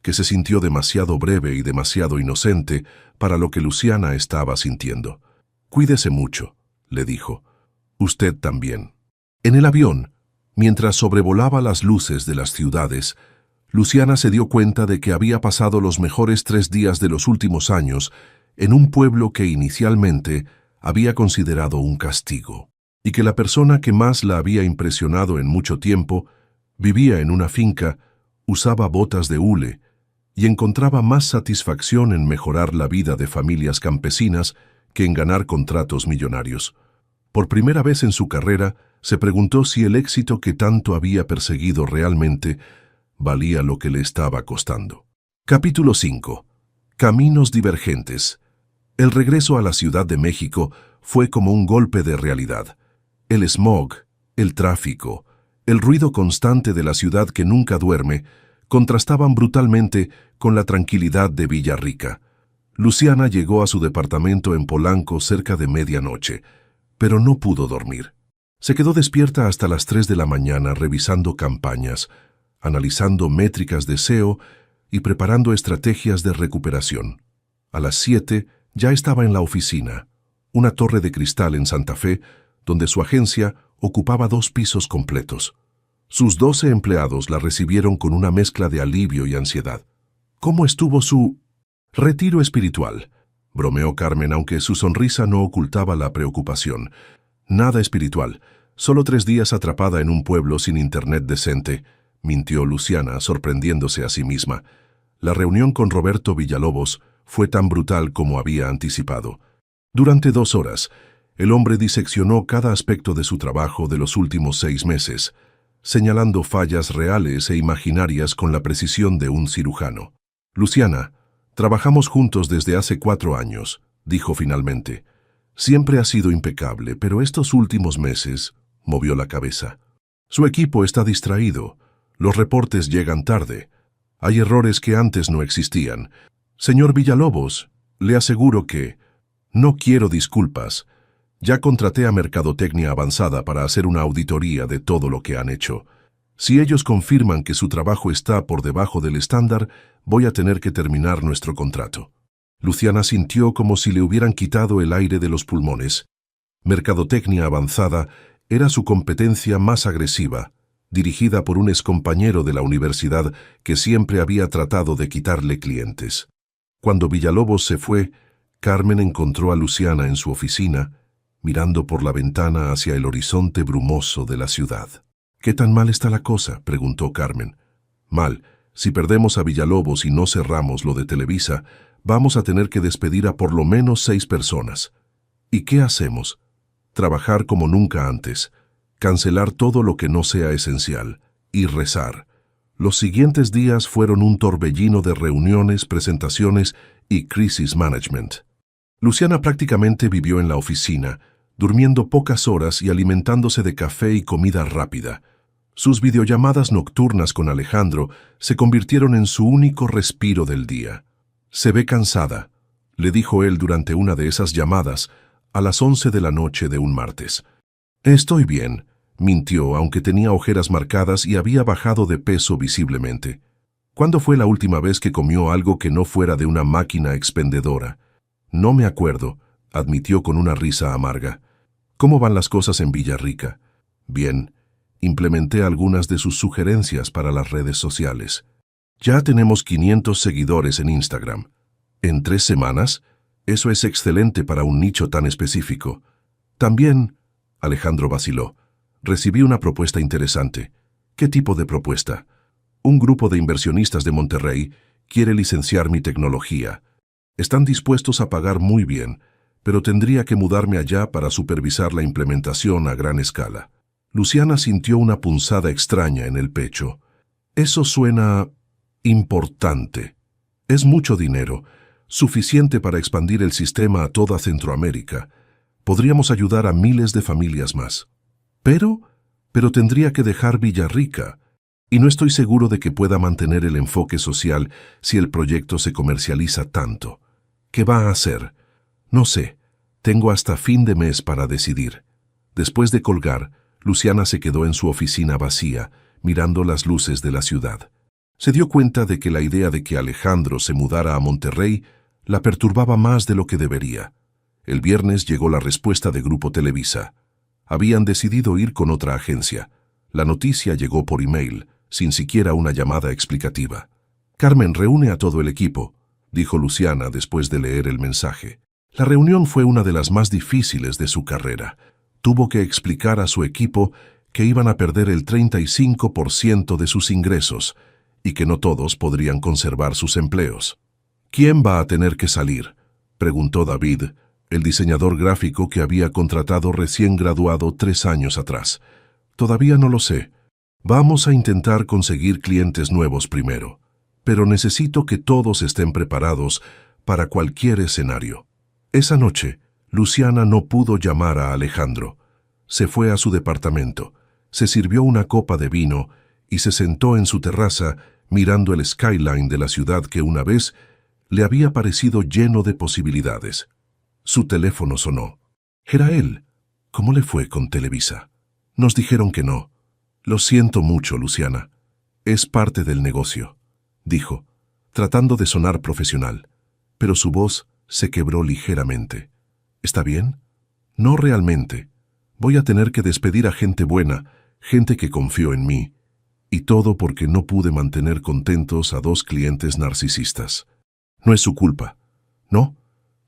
que se sintió demasiado breve y demasiado inocente para lo que Luciana estaba sintiendo. Cuídese mucho, le dijo. Usted también. En el avión, mientras sobrevolaba las luces de las ciudades, Luciana se dio cuenta de que había pasado los mejores 3 días de los últimos años en un pueblo que inicialmente había considerado un castigo, y que la persona que más la había impresionado en mucho tiempo vivía en una finca, usaba botas de hule y encontraba más satisfacción en mejorar la vida de familias campesinas que en ganar contratos millonarios. Por primera vez en su carrera, se preguntó si el éxito que tanto había perseguido realmente valía lo que le estaba costando. Capítulo 5. Caminos divergentes. El regreso a la Ciudad de México fue como un golpe de realidad. El smog, el tráfico, el ruido constante de la ciudad que nunca duerme, contrastaban brutalmente con la tranquilidad de Villarrica. Luciana llegó a su departamento en Polanco cerca de medianoche, pero no pudo dormir. Se quedó despierta hasta las 3 de la mañana revisando campañas, analizando métricas de SEO y preparando estrategias de recuperación. A las 7 ya estaba en la oficina, una torre de cristal en Santa Fe, donde su agencia Ocupaba 2 pisos completos. Sus 12 empleados la recibieron con una mezcla de alivio y ansiedad. ¿Cómo estuvo su retiro espiritual?, bromeó Carmen, aunque su sonrisa no ocultaba la preocupación. Nada espiritual, solo 3 días atrapada en un pueblo sin internet decente, mintió Luciana, sorprendiéndose a sí misma. La reunión con Roberto Villalobos fue tan brutal como había anticipado. Durante 2 horas, el hombre diseccionó cada aspecto de su trabajo de los últimos 6 meses, señalando fallas reales e imaginarias con la precisión de un cirujano. Luciana, trabajamos juntos desde hace 4 años, dijo finalmente. Siempre ha sido impecable, pero estos últimos meses movió la cabeza. Su equipo está distraído, los reportes llegan tarde, hay errores que antes no existían. Señor Villalobos, le aseguro que no quiero disculpas. Ya contraté a Mercadotecnia Avanzada para hacer una auditoría de todo lo que han hecho. Si ellos confirman que su trabajo está por debajo del estándar, voy a tener que terminar nuestro contrato. Luciana sintió como si le hubieran quitado el aire de los pulmones. Mercadotecnia Avanzada era su competencia más agresiva, dirigida por un excompañero de la universidad que siempre había tratado de quitarle clientes. Cuando Villalobos se fue, Carmen encontró a Luciana en su oficina, mirando por la ventana hacia el horizonte brumoso de la ciudad. ¿Qué tan mal está la cosa?, preguntó Carmen. Mal. Si perdemos a Villalobos y no cerramos lo de Televisa, vamos a tener que despedir a por lo menos 6 personas. ¿Y qué hacemos? Trabajar como nunca antes, cancelar todo lo que no sea esencial y rezar. Los siguientes días fueron un torbellino de reuniones, presentaciones y crisis management. Luciana prácticamente vivió en la oficina, durmiendo pocas horas y alimentándose de café y comida rápida. Sus videollamadas nocturnas con Alejandro se convirtieron en su único respiro del día. «Se ve cansada», le dijo él durante una de esas llamadas, a las 11 de la noche de un martes. «Estoy bien», mintió, aunque tenía ojeras marcadas y había bajado de peso visiblemente. ¿Cuándo fue la última vez que comió algo que no fuera de una máquina expendedora? No me acuerdo, admitió con una risa amarga. ¿Cómo van las cosas en Villarrica? Bien, implementé algunas de sus sugerencias para las redes sociales. Ya tenemos 500 seguidores en Instagram. ¿En 3 semanas? Eso es excelente para un nicho tan específico. También, Alejandro vaciló, recibí una propuesta interesante. ¿Qué tipo de propuesta? Un grupo de inversionistas de Monterrey quiere licenciar mi tecnología. Están dispuestos a pagar muy bien, pero tendría que mudarme allá para supervisar la implementación a gran escala. Luciana sintió una punzada extraña en el pecho. Eso suena importante. Es mucho dinero, suficiente para expandir el sistema a toda Centroamérica. Podríamos ayudar a miles de familias más. Pero tendría que dejar Villarrica, y no estoy seguro de que pueda mantener el enfoque social si el proyecto se comercializa tanto. ¿Qué va a hacer? No sé. Tengo hasta fin de mes para decidir. Después de colgar, Luciana se quedó en su oficina vacía, mirando las luces de la ciudad. Se dio cuenta de que la idea de que Alejandro se mudara a Monterrey la perturbaba más de lo que debería. El viernes llegó la respuesta de Grupo Televisa. Habían decidido ir con otra agencia. La noticia llegó por email, sin siquiera una llamada explicativa. «Carmen, reúne a todo el equipo», dijo Luciana después de leer el mensaje. La reunión fue una de las más difíciles de su carrera. Tuvo que explicar a su equipo que iban a perder el 35% de sus ingresos y que no todos podrían conservar sus empleos. «¿Quién va a tener que salir?», preguntó David, el diseñador gráfico que había contratado recién graduado 3 años atrás. «Todavía no lo sé. Vamos a intentar conseguir clientes nuevos primero, pero necesito que todos estén preparados para cualquier escenario». Esa noche, Luciana no pudo llamar a Alejandro. Se fue a su departamento, se sirvió una copa de vino y se sentó en su terraza mirando el skyline de la ciudad que una vez le había parecido lleno de posibilidades. Su teléfono sonó. Era él. ¿Cómo le fue con Televisa? Nos dijeron que no. Lo siento mucho, Luciana. Es parte del negocio, dijo, tratando de sonar profesional, pero su voz se quebró ligeramente. ¿Está bien? No realmente. Voy a tener que despedir a gente buena, gente que confió en mí. Y todo porque no pude mantener contentos a 2 clientes narcisistas. No es su culpa. No,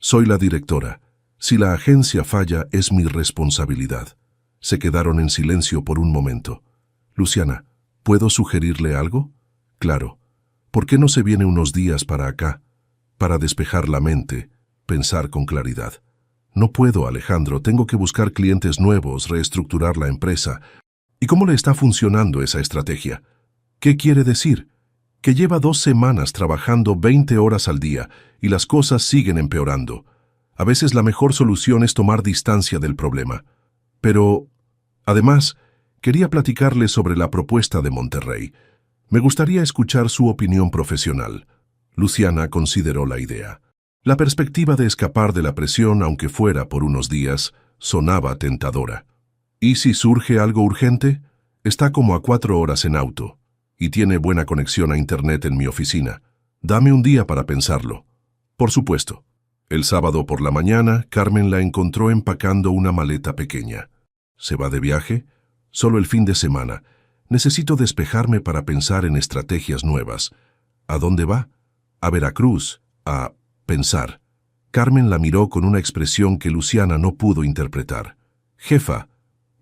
soy la directora. Si la agencia falla, es mi responsabilidad. Se quedaron en silencio por un momento. Luciana, ¿puedo sugerirle algo? Claro. ¿Por qué no se viene unos días para acá? Para despejar la mente, pensar con claridad. No puedo, Alejandro, tengo que buscar clientes nuevos, reestructurar la empresa. ¿Y cómo le está funcionando esa estrategia? ¿Qué quiere decir? Que lleva 2 semanas trabajando 20 horas al día y las cosas siguen empeorando. A veces la mejor solución es tomar distancia del problema. Pero, además, quería platicarle sobre la propuesta de Monterrey. Me gustaría escuchar su opinión profesional. Luciana consideró la idea. La perspectiva de escapar de la presión, aunque fuera por unos días, sonaba tentadora. ¿Y si surge algo urgente? Está como a 4 horas en auto, y tiene buena conexión a internet en mi oficina. Dame un día para pensarlo. Por supuesto. El sábado por la mañana, Carmen la encontró empacando una maleta pequeña. ¿Se va de viaje? Solo el fin de semana. Necesito despejarme para pensar en estrategias nuevas. ¿A dónde va? A Veracruz. A pensar. Carmen la miró con una expresión que Luciana no pudo interpretar. Jefa,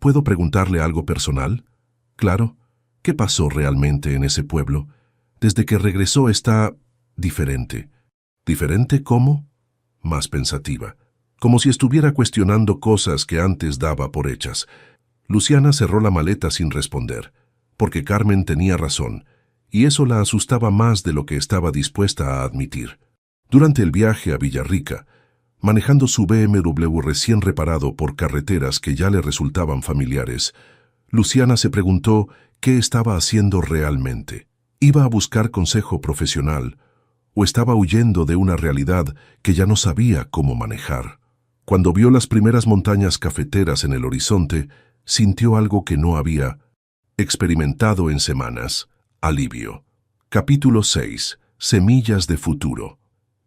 ¿puedo preguntarle algo personal? Claro. ¿Qué pasó realmente en ese pueblo? Desde que regresó está diferente. ¿Diferente cómo? Más pensativa. Como si estuviera cuestionando cosas que antes daba por hechas. Luciana cerró la maleta sin responder, porque Carmen tenía razón, y eso la asustaba más de lo que estaba dispuesta a admitir. Durante el viaje a Villarrica, manejando su BMW recién reparado por carreteras que ya le resultaban familiares, Luciana se preguntó qué estaba haciendo realmente. ¿Iba a buscar consejo profesional o estaba huyendo de una realidad que ya no sabía cómo manejar? Cuando vio las primeras montañas cafeteras en el horizonte, sintió algo que no había experimentado en semanas: alivio. Capítulo 6. Semillas de futuro.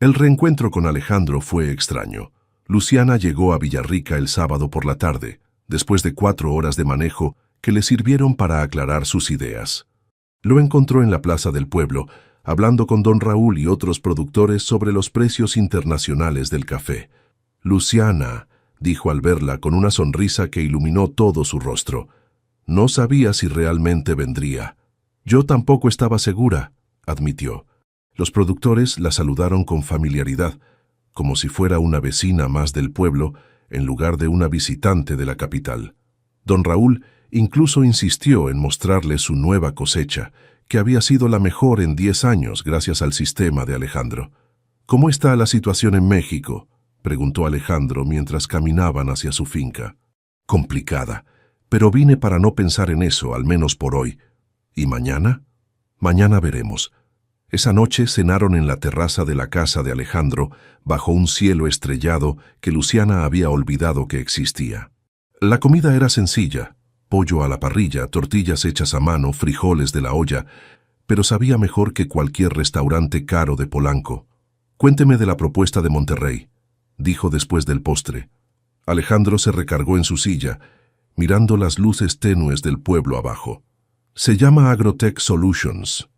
El reencuentro con Alejandro fue extraño. Luciana llegó a Villarrica el sábado por la tarde, después de 4 horas de manejo que le sirvieron para aclarar sus ideas. Lo encontró en la plaza del pueblo, hablando con don Raúl y otros productores sobre los precios internacionales del café. Luciana, dijo al verla con una sonrisa que iluminó todo su rostro. No sabía si realmente vendría. Yo tampoco estaba segura, admitió. Los productores la saludaron con familiaridad, como si fuera una vecina más del pueblo en lugar de una visitante de la capital. Don Raúl incluso insistió en mostrarle su nueva cosecha, que había sido la mejor en 10 años gracias al sistema de Alejandro. ¿Cómo está la situación en México?, preguntó Alejandro mientras caminaban hacia su finca. Complicada, pero vine para no pensar en eso, al menos por hoy. ¿Y mañana? Mañana veremos. Esa noche cenaron en la terraza de la casa de Alejandro, bajo un cielo estrellado que Luciana había olvidado que existía. La comida era sencilla: pollo a la parrilla, tortillas hechas a mano, frijoles de la olla, pero sabía mejor que cualquier restaurante caro de Polanco. Cuénteme de la propuesta de Monterrey, dijo después del postre. Alejandro se recargó en su silla, mirando las luces tenues del pueblo abajo. Se llama Agrotech Solutions.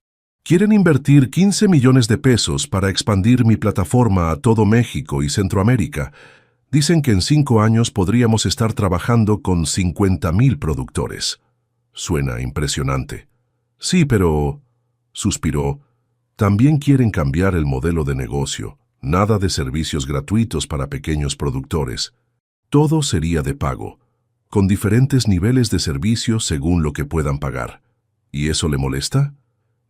Quieren invertir 15 millones de pesos para expandir mi plataforma a todo México y Centroamérica. Dicen que en 5 años podríamos estar trabajando con 50,000 productores. Suena impresionante. Sí, pero, suspiró, también quieren cambiar el modelo de negocio. Nada de servicios gratuitos para pequeños productores. Todo sería de pago, con diferentes niveles de servicio según lo que puedan pagar. ¿Y eso le molesta?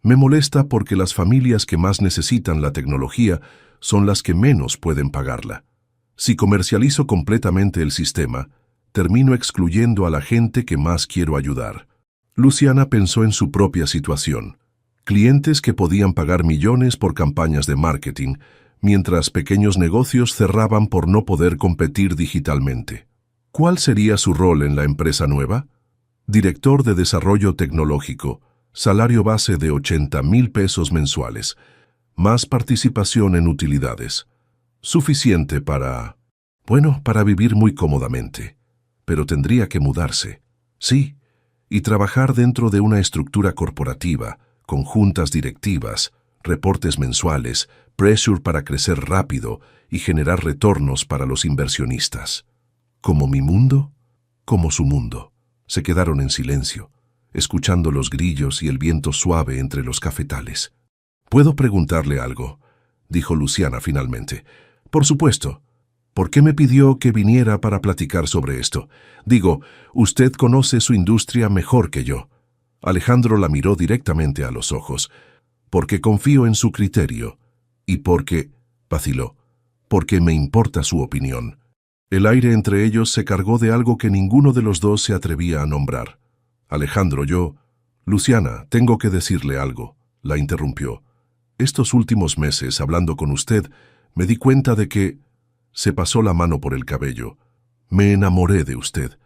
Me molesta porque las familias que más necesitan la tecnología son las que menos pueden pagarla. Si comercializo completamente el sistema, termino excluyendo a la gente que más quiero ayudar. Luciana pensó en su propia situación. Clientes que podían pagar millones por campañas de marketing, mientras pequeños negocios cerraban por no poder competir digitalmente. ¿Cuál sería su rol en la empresa nueva? Director de Desarrollo Tecnológico, salario base de 80,000 pesos mensuales, más participación en utilidades. Suficiente para vivir muy cómodamente. pero tendría que mudarse. Sí, y trabajar dentro de una estructura corporativa, con juntas directivas, reportes mensuales, pressure para crecer rápido y generar retornos para los inversionistas. ¿Como mi mundo? Como su mundo. Se quedaron en silencio, escuchando los grillos y el viento suave entre los cafetales. «¿Puedo preguntarle algo?», dijo Luciana finalmente. «Por supuesto. ¿Por qué me pidió que viniera para platicar sobre esto? Digo, usted conoce su industria mejor que yo». Alejandro la miró directamente a los ojos. «Porque confío en su criterio y porque», vaciló, «porque me importa su opinión». El aire entre ellos se cargó de algo que ninguno de los dos se atrevía a nombrar. «Alejandro, Luciana, tengo que decirle algo», la interrumpió. «Estos últimos meses, hablando con usted, me di cuenta de que…» Se pasó la mano por el cabello. «Me enamoré de usted».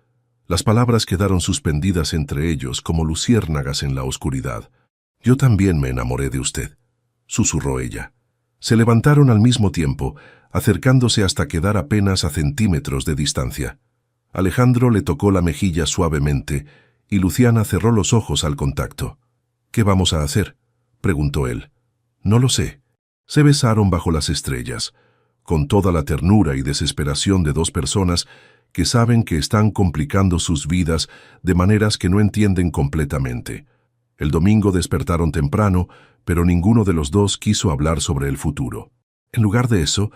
Las palabras quedaron suspendidas entre ellos como luciérnagas en la oscuridad. «Yo también me enamoré de usted», susurró ella. Se levantaron al mismo tiempo, acercándose hasta quedar apenas a centímetros de distancia. Alejandro le tocó la mejilla suavemente y Luciana cerró los ojos al contacto. «¿Qué vamos a hacer?», preguntó él. «No lo sé». Se besaron bajo las estrellas, con toda la ternura y desesperación de dos personas que saben que están complicando sus vidas de maneras que no entienden completamente. El domingo despertaron temprano, pero ninguno de los dos quiso hablar sobre el futuro. En lugar de eso,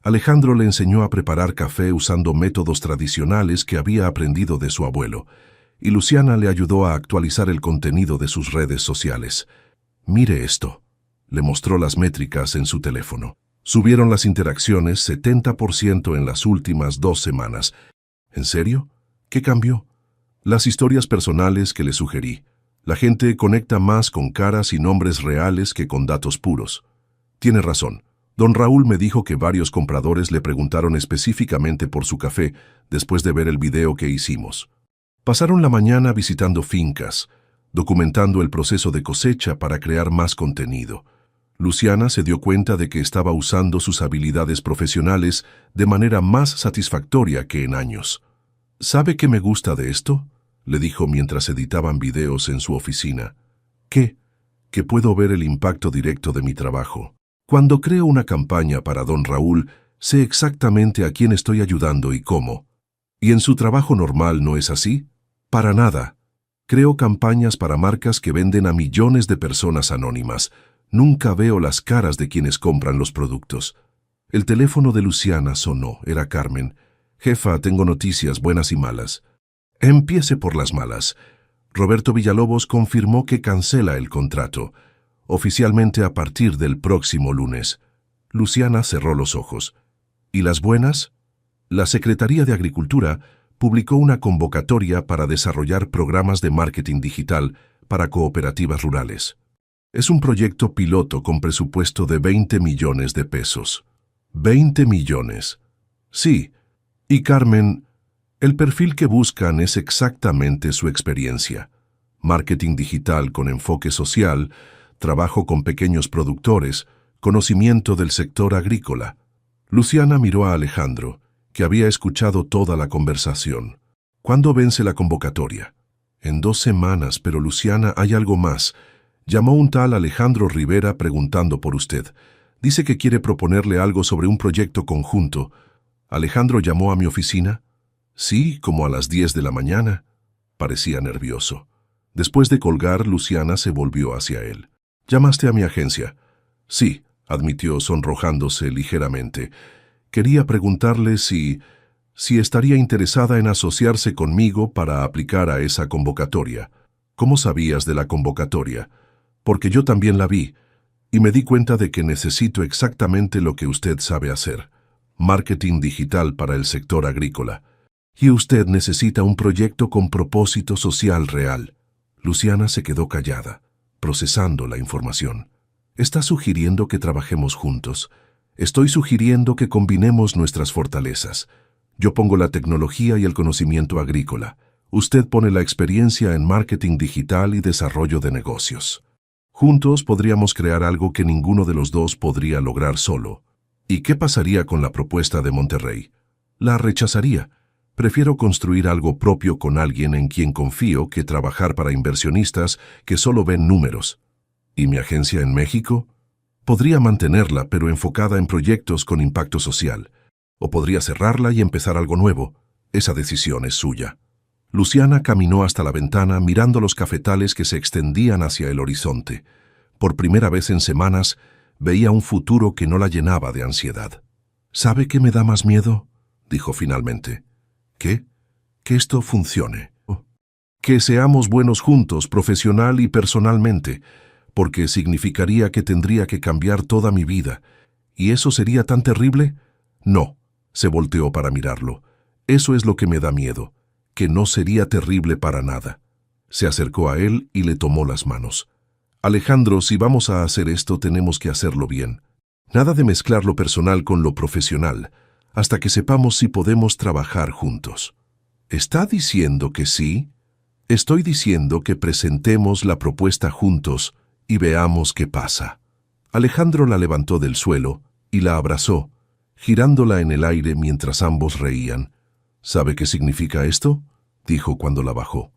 Alejandro le enseñó a preparar café usando métodos tradicionales que había aprendido de su abuelo, y Luciana le ayudó a actualizar el contenido de sus redes sociales. «Mire esto», le mostró las métricas en su teléfono. Subieron las interacciones 70% en las últimas 2 semanas. ¿En serio? ¿Qué cambió? Las historias personales que le sugerí. La gente conecta más con caras y nombres reales que con datos puros. Tiene razón. Don Raúl me dijo que varios compradores le preguntaron específicamente por su café después de ver el video que hicimos. Pasaron la mañana visitando fincas, documentando el proceso de cosecha para crear más contenido. Luciana se dio cuenta de que estaba usando sus habilidades profesionales de manera más satisfactoria que en años. «¿Sabe qué me gusta de esto?», le dijo mientras editaban videos en su oficina. «¿Qué?». «Que puedo ver el impacto directo de mi trabajo. Cuando creo una campaña para Don Raúl, sé exactamente a quién estoy ayudando y cómo. ¿Y en su trabajo normal no es así?». «Para nada. Creo campañas para marcas que venden a millones de personas anónimas. Nunca veo las caras de quienes compran los productos». El teléfono de Luciana sonó. Era Carmen. «Jefa, tengo noticias buenas y malas». «Empiece por las malas». Roberto Villalobos confirmó que cancela el contrato, oficialmente a partir del próximo lunes. Luciana cerró los ojos. ¿Y las buenas? La Secretaría de Agricultura publicó una convocatoria para desarrollar programas de marketing digital para cooperativas rurales. Es un proyecto piloto con presupuesto de 20 millones de pesos. ¿20 millones? Sí. Y Carmen, el perfil que buscan es exactamente su experiencia. Marketing digital con enfoque social, trabajo con pequeños productores, conocimiento del sector agrícola. Luciana miró a Alejandro, que había escuchado toda la conversación. ¿Cuándo vence la convocatoria? En 2 semanas, pero Luciana, hay algo más. Llamó un tal Alejandro Rivera preguntando por usted. Dice que quiere proponerle algo sobre un proyecto conjunto. ¿Alejandro llamó a mi oficina? Sí, como a las 10 de la mañana. Parecía nervioso. Después de colgar, Luciana se volvió hacia él. ¿Llamaste a mi agencia? Sí, admitió sonrojándose ligeramente. Quería preguntarle si estaría interesada en asociarse conmigo para aplicar a esa convocatoria. ¿Cómo sabías de la convocatoria? Porque yo también la vi, y me di cuenta de que necesito exactamente lo que usted sabe hacer. Marketing digital para el sector agrícola. Y usted necesita un proyecto con propósito social real. Luciana se quedó callada, procesando la información. Está sugiriendo que trabajemos juntos. Estoy sugiriendo que combinemos nuestras fortalezas. Yo pongo la tecnología y el conocimiento agrícola. Usted pone la experiencia en marketing digital y desarrollo de negocios. Juntos podríamos crear algo que ninguno de los dos podría lograr solo. ¿Y qué pasaría con la propuesta de Monterrey? La rechazaría. Prefiero construir algo propio con alguien en quien confío que trabajar para inversionistas que solo ven números. ¿Y mi agencia en México? Podría mantenerla, pero enfocada en proyectos con impacto social. O podría cerrarla y empezar algo nuevo. Esa decisión es suya. Luciana caminó hasta la ventana mirando los cafetales que se extendían hacia el horizonte. Por primera vez en semanas, veía un futuro que no la llenaba de ansiedad. ¿Sabe qué me da más miedo?, dijo finalmente. ¿Qué? Que esto funcione. Que seamos buenos juntos, profesional y personalmente, porque significaría que tendría que cambiar toda mi vida. ¿Y eso sería tan terrible? No, se volteó para mirarlo. Eso es lo que me da miedo, que no sería terrible para nada. Se acercó a él y le tomó las manos. Alejandro, si vamos a hacer esto, tenemos que hacerlo bien. Nada de mezclar lo personal con lo profesional, hasta que sepamos si podemos trabajar juntos. ¿Está diciendo que sí? Estoy diciendo que presentemos la propuesta juntos y veamos qué pasa. Alejandro la levantó del suelo y la abrazó, girándola en el aire mientras ambos reían. ¿Sabe qué significa esto?, dijo cuando la bajó.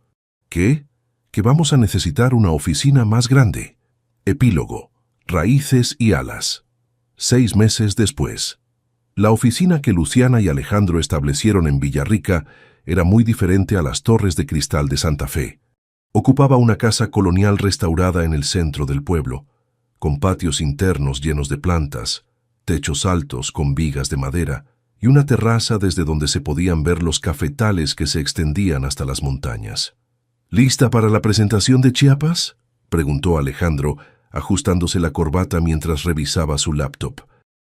¿Qué? Que vamos a necesitar una oficina más grande. Epílogo. Raíces y alas. 6 meses después. La oficina que Luciana y Alejandro establecieron en Villarrica era muy diferente a las torres de cristal de Santa Fe. Ocupaba una casa colonial restaurada en el centro del pueblo, con patios internos llenos de plantas, techos altos con vigas de madera y una terraza desde donde se podían ver los cafetales que se extendían hasta las montañas. ¿Lista para la presentación de Chiapas?, preguntó Alejandro, ajustándose la corbata mientras revisaba su laptop.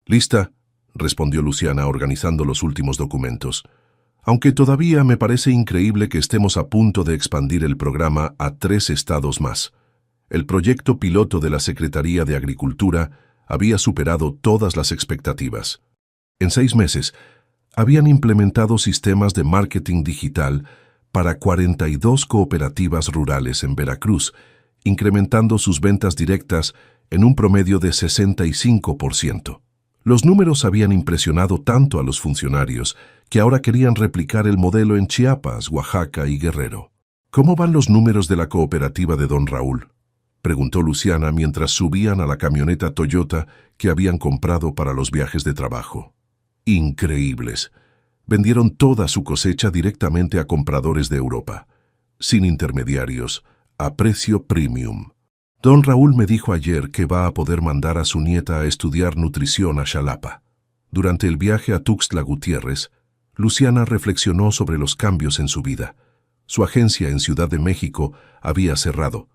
«Lista», respondió Luciana organizando los últimos documentos. «Aunque todavía me parece increíble que estemos a punto de expandir el programa a 3 estados más. El proyecto piloto de la Secretaría de Agricultura había superado todas las expectativas. En 6 meses, habían implementado sistemas de marketing digital para 42 cooperativas rurales en Veracruz, incrementando sus ventas directas en un promedio de 65%. Los números habían impresionado tanto a los funcionarios que ahora querían replicar el modelo en Chiapas, Oaxaca y Guerrero. «¿Cómo van los números de la cooperativa de don Raúl?», preguntó Luciana mientras subían a la camioneta Toyota que habían comprado para los viajes de trabajo. «Increíbles. Vendieron toda su cosecha directamente a compradores de Europa, sin intermediarios, a precio premium. Don Raúl me dijo ayer que va a poder mandar a su nieta a estudiar nutrición a Xalapa». Durante el viaje a Tuxtla Gutiérrez, Luciana reflexionó sobre los cambios en su vida. Su agencia en Ciudad de México había cerrado,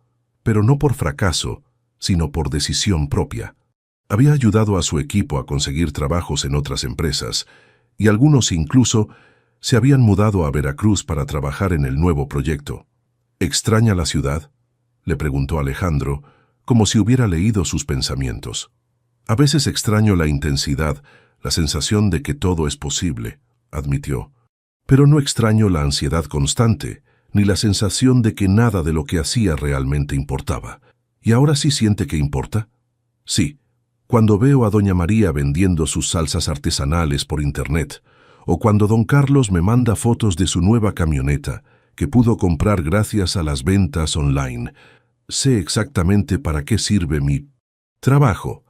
pero no por fracaso, sino por decisión propia. Había ayudado a su equipo a conseguir trabajos en otras empresas, y algunos incluso se habían mudado a Veracruz para trabajar en el nuevo proyecto. «¿Extraña la ciudad?», le preguntó Alejandro, como si hubiera leído sus pensamientos. «A veces extraño la intensidad, la sensación de que todo es posible», admitió. «Pero no extraño la ansiedad constante, ni la sensación de que nada de lo que hacía realmente importaba. ¿Y ahora sí siente que importa?». «Sí, cuando veo a doña María vendiendo sus salsas artesanales por internet, o cuando don Carlos me manda fotos de su nueva camioneta, que pudo comprar gracias a las ventas online. Sé exactamente para qué sirve mi trabajo».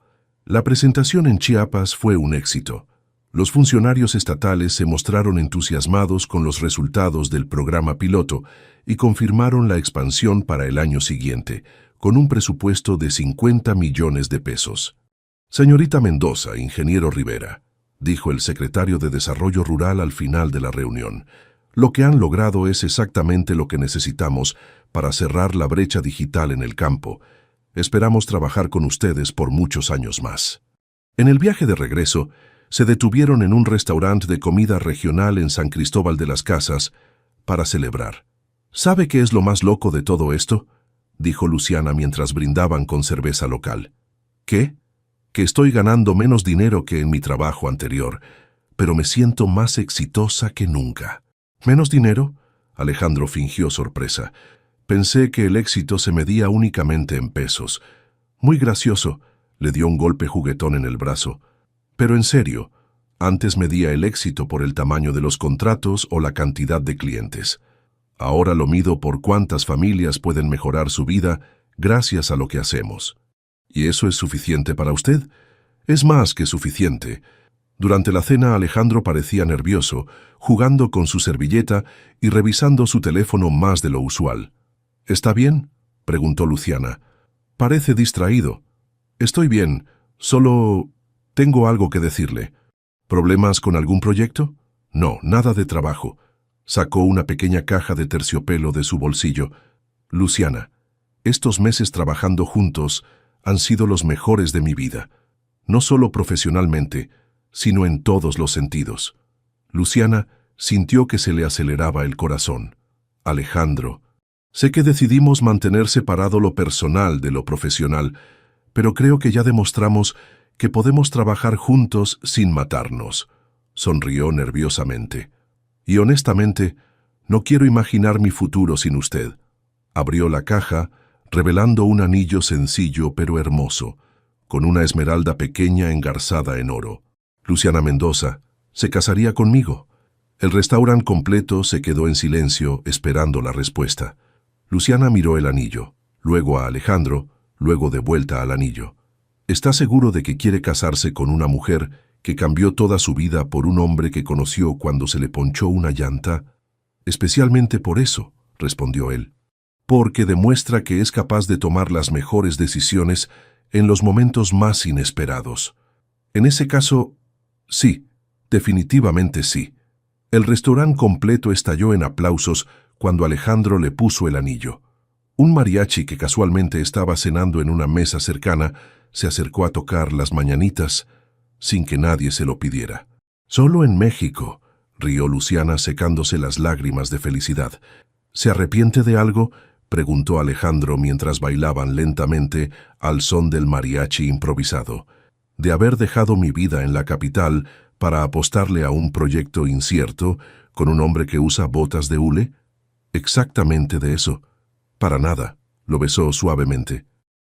La presentación en Chiapas fue un éxito. Los funcionarios estatales se mostraron entusiasmados con los resultados del programa piloto y confirmaron la expansión para el año siguiente, con un presupuesto de 50 millones de pesos. «Señorita Mendoza, ingeniero Rivera», dijo el secretario de Desarrollo Rural al final de la reunión, «lo que han logrado es exactamente lo que necesitamos para cerrar la brecha digital en el campo. Esperamos trabajar con ustedes por muchos años más». En el viaje de regreso, se detuvieron en un restaurante de comida regional en San Cristóbal de las Casas para celebrar. «¿Sabe qué es lo más loco de todo esto?», dijo Luciana mientras brindaban con cerveza local. «¿Qué?». «Que estoy ganando menos dinero que en mi trabajo anterior, pero me siento más exitosa que nunca». «¿Menos dinero?», Alejandro fingió sorpresa. «Pensé que el éxito se medía únicamente en pesos». «Muy gracioso», le dio un golpe juguetón en el brazo. «Pero en serio, Antes medía el éxito por el tamaño de los contratos o la cantidad de clientes. Ahora lo mido por cuántas familias pueden mejorar su vida gracias a lo que hacemos. ¿Y eso es suficiente para usted? Es más que suficiente. Durante la cena Alejandro parecía nervioso, jugando con su servilleta y revisando su teléfono más de lo usual. ¿Está bien?, preguntó Luciana. Parece distraído. Estoy bien, solo tengo algo que decirle. ¿Problemas con algún proyecto? No, nada de trabajo. Sacó una pequeña caja de terciopelo de su bolsillo. Luciana, estos meses trabajando juntos han sido los mejores de mi vida. No solo profesionalmente, sino en todos los sentidos. Luciana sintió que se le aceleraba el corazón. Alejandro, sé que decidimos mantener separado lo personal de lo profesional, pero creo que ya demostramos que podemos trabajar juntos sin matarnos. Sonrió nerviosamente. Y honestamente, no quiero imaginar mi futuro sin usted. Abrió la caja, revelando un anillo sencillo pero hermoso, con una esmeralda pequeña engarzada en oro. Luciana Mendoza se casaría conmigo. El restaurante completo se quedó en silencio esperando la respuesta. Luciana miró el anillo, luego a Alejandro, luego de vuelta al anillo. ¿Está seguro de que quiere casarse con una mujer que cambió toda su vida por un hombre que conoció cuando se le ponchó una llanta? Especialmente por eso, respondió él. Porque demuestra que es capaz de tomar las mejores decisiones en los momentos más inesperados. En ese caso, sí, definitivamente sí. El restaurante completo estalló en aplausos cuando Alejandro le puso el anillo. Un mariachi que casualmente estaba cenando en una mesa cercana se acercó a tocar las mañanitas sin que nadie se lo pidiera. Solo en México, rió Luciana secándose las lágrimas de felicidad. ¿Se arrepiente de algo?, preguntó Alejandro mientras bailaban lentamente al son del mariachi improvisado. ¿De haber dejado mi vida en la capital para apostarle a un proyecto incierto con un hombre que usa botas de hule? Exactamente de eso. Para nada, lo besó suavemente.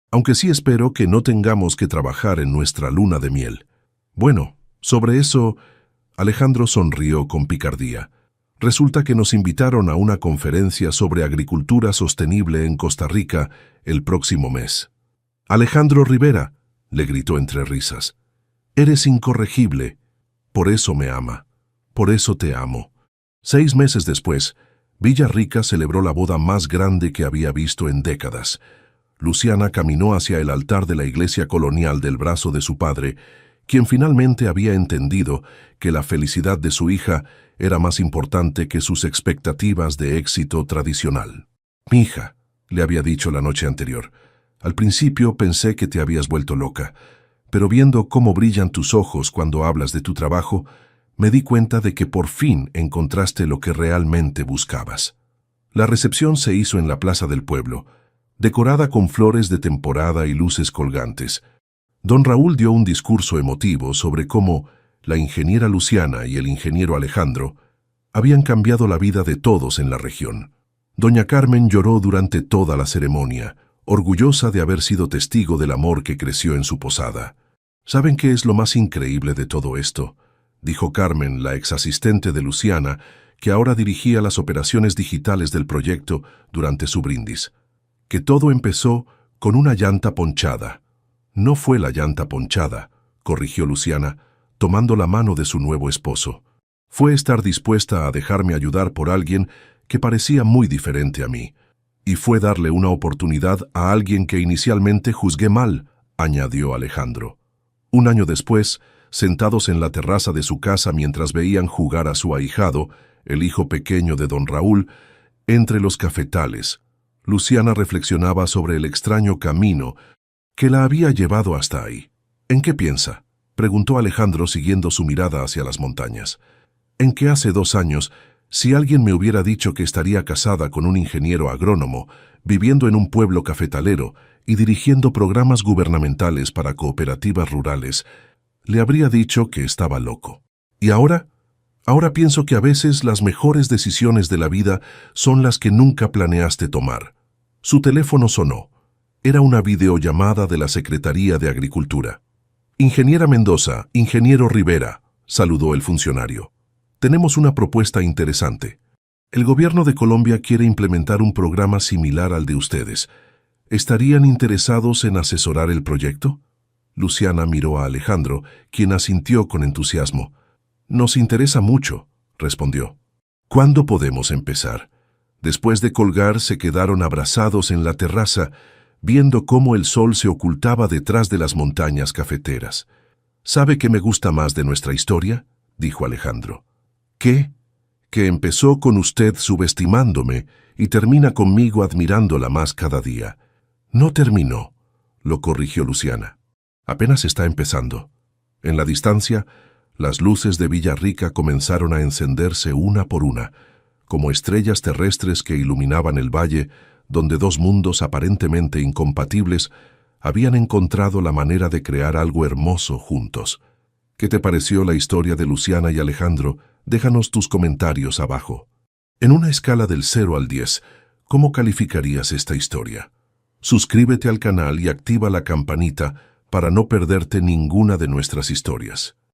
Aunque sí espero que no tengamos que trabajar en nuestra luna de miel. Bueno, sobre eso, Alejandro sonrió con picardía. Resulta que nos invitaron a una conferencia sobre agricultura sostenible en Costa Rica el próximo mes. Alejandro Rivera, le gritó entre risas. Eres incorregible. Por eso me ama. Por eso te amo. 6 meses después, Villarrica celebró la boda más grande que había visto en décadas. Luciana caminó hacia el altar de la iglesia colonial del brazo de su padre, quien finalmente había entendido que la felicidad de su hija era más importante que sus expectativas de éxito tradicional. «Mi hija», le había dicho la noche anterior, «al principio pensé que te habías vuelto loca, pero viendo cómo brillan tus ojos cuando hablas de tu trabajo, me di cuenta de que por fin encontraste lo que realmente buscabas». La recepción se hizo en la plaza del pueblo, decorada con flores de temporada y luces colgantes. Don Raúl dio un discurso emotivo sobre cómo la ingeniera Luciana y el ingeniero Alejandro habían cambiado la vida de todos en la región. Doña Carmen lloró durante toda la ceremonia, orgullosa de haber sido testigo del amor que creció en su posada. ¿Saben qué es lo más increíble de todo esto?, dijo Carmen, la exasistente de Luciana, que ahora dirigía las operaciones digitales del proyecto durante su brindis. Que todo empezó con una llanta ponchada. No fue la llanta ponchada, corrigió Luciana, tomando la mano de su nuevo esposo. Fue estar dispuesta a dejarme ayudar por alguien que parecía muy diferente a mí. Y fue darle una oportunidad a alguien que inicialmente juzgué mal, añadió Alejandro. 1 año después, sentados en la terraza de su casa mientras veían jugar a su ahijado, el hijo pequeño de don Raúl, entre los cafetales, Luciana reflexionaba sobre el extraño camino que la había llevado hasta ahí. ¿En qué piensa?, preguntó Alejandro siguiendo su mirada hacia las montañas. En que hace 2 años, si alguien me hubiera dicho que estaría casada con un ingeniero agrónomo, viviendo en un pueblo cafetalero y dirigiendo programas gubernamentales para cooperativas rurales, le habría dicho que estaba loco. ¿Y ahora? Ahora pienso que a veces las mejores decisiones de la vida son las que nunca planeaste tomar. Su teléfono sonó. Era una videollamada de la Secretaría de Agricultura. «Ingeniera Mendoza, ingeniero Rivera», saludó el funcionario. Tenemos una propuesta interesante. El gobierno de Colombia quiere implementar un programa similar al de ustedes. ¿Estarían interesados en asesorar el proyecto? Luciana miró a Alejandro, quien asintió con entusiasmo. Nos interesa mucho, respondió. ¿Cuándo podemos empezar? Después de colgar, se quedaron abrazados en la terraza, viendo cómo el sol se ocultaba detrás de las montañas cafeteras. ¿Sabe qué me gusta más de nuestra historia?, dijo Alejandro. ¿Qué? Que empezó con usted subestimándome y termina conmigo admirándola más cada día. No terminó, lo corrigió Luciana. Apenas está empezando. En la distancia, las luces de Villarrica comenzaron a encenderse una por una, como estrellas terrestres que iluminaban el valle donde dos mundos aparentemente incompatibles habían encontrado la manera de crear algo hermoso juntos. ¿Qué te pareció la historia de Luciana y Alejandro? Déjanos tus comentarios abajo. En una escala del 0 al 10, ¿cómo calificarías esta historia? Suscríbete al canal y activa la campanita para no perderte ninguna de nuestras historias.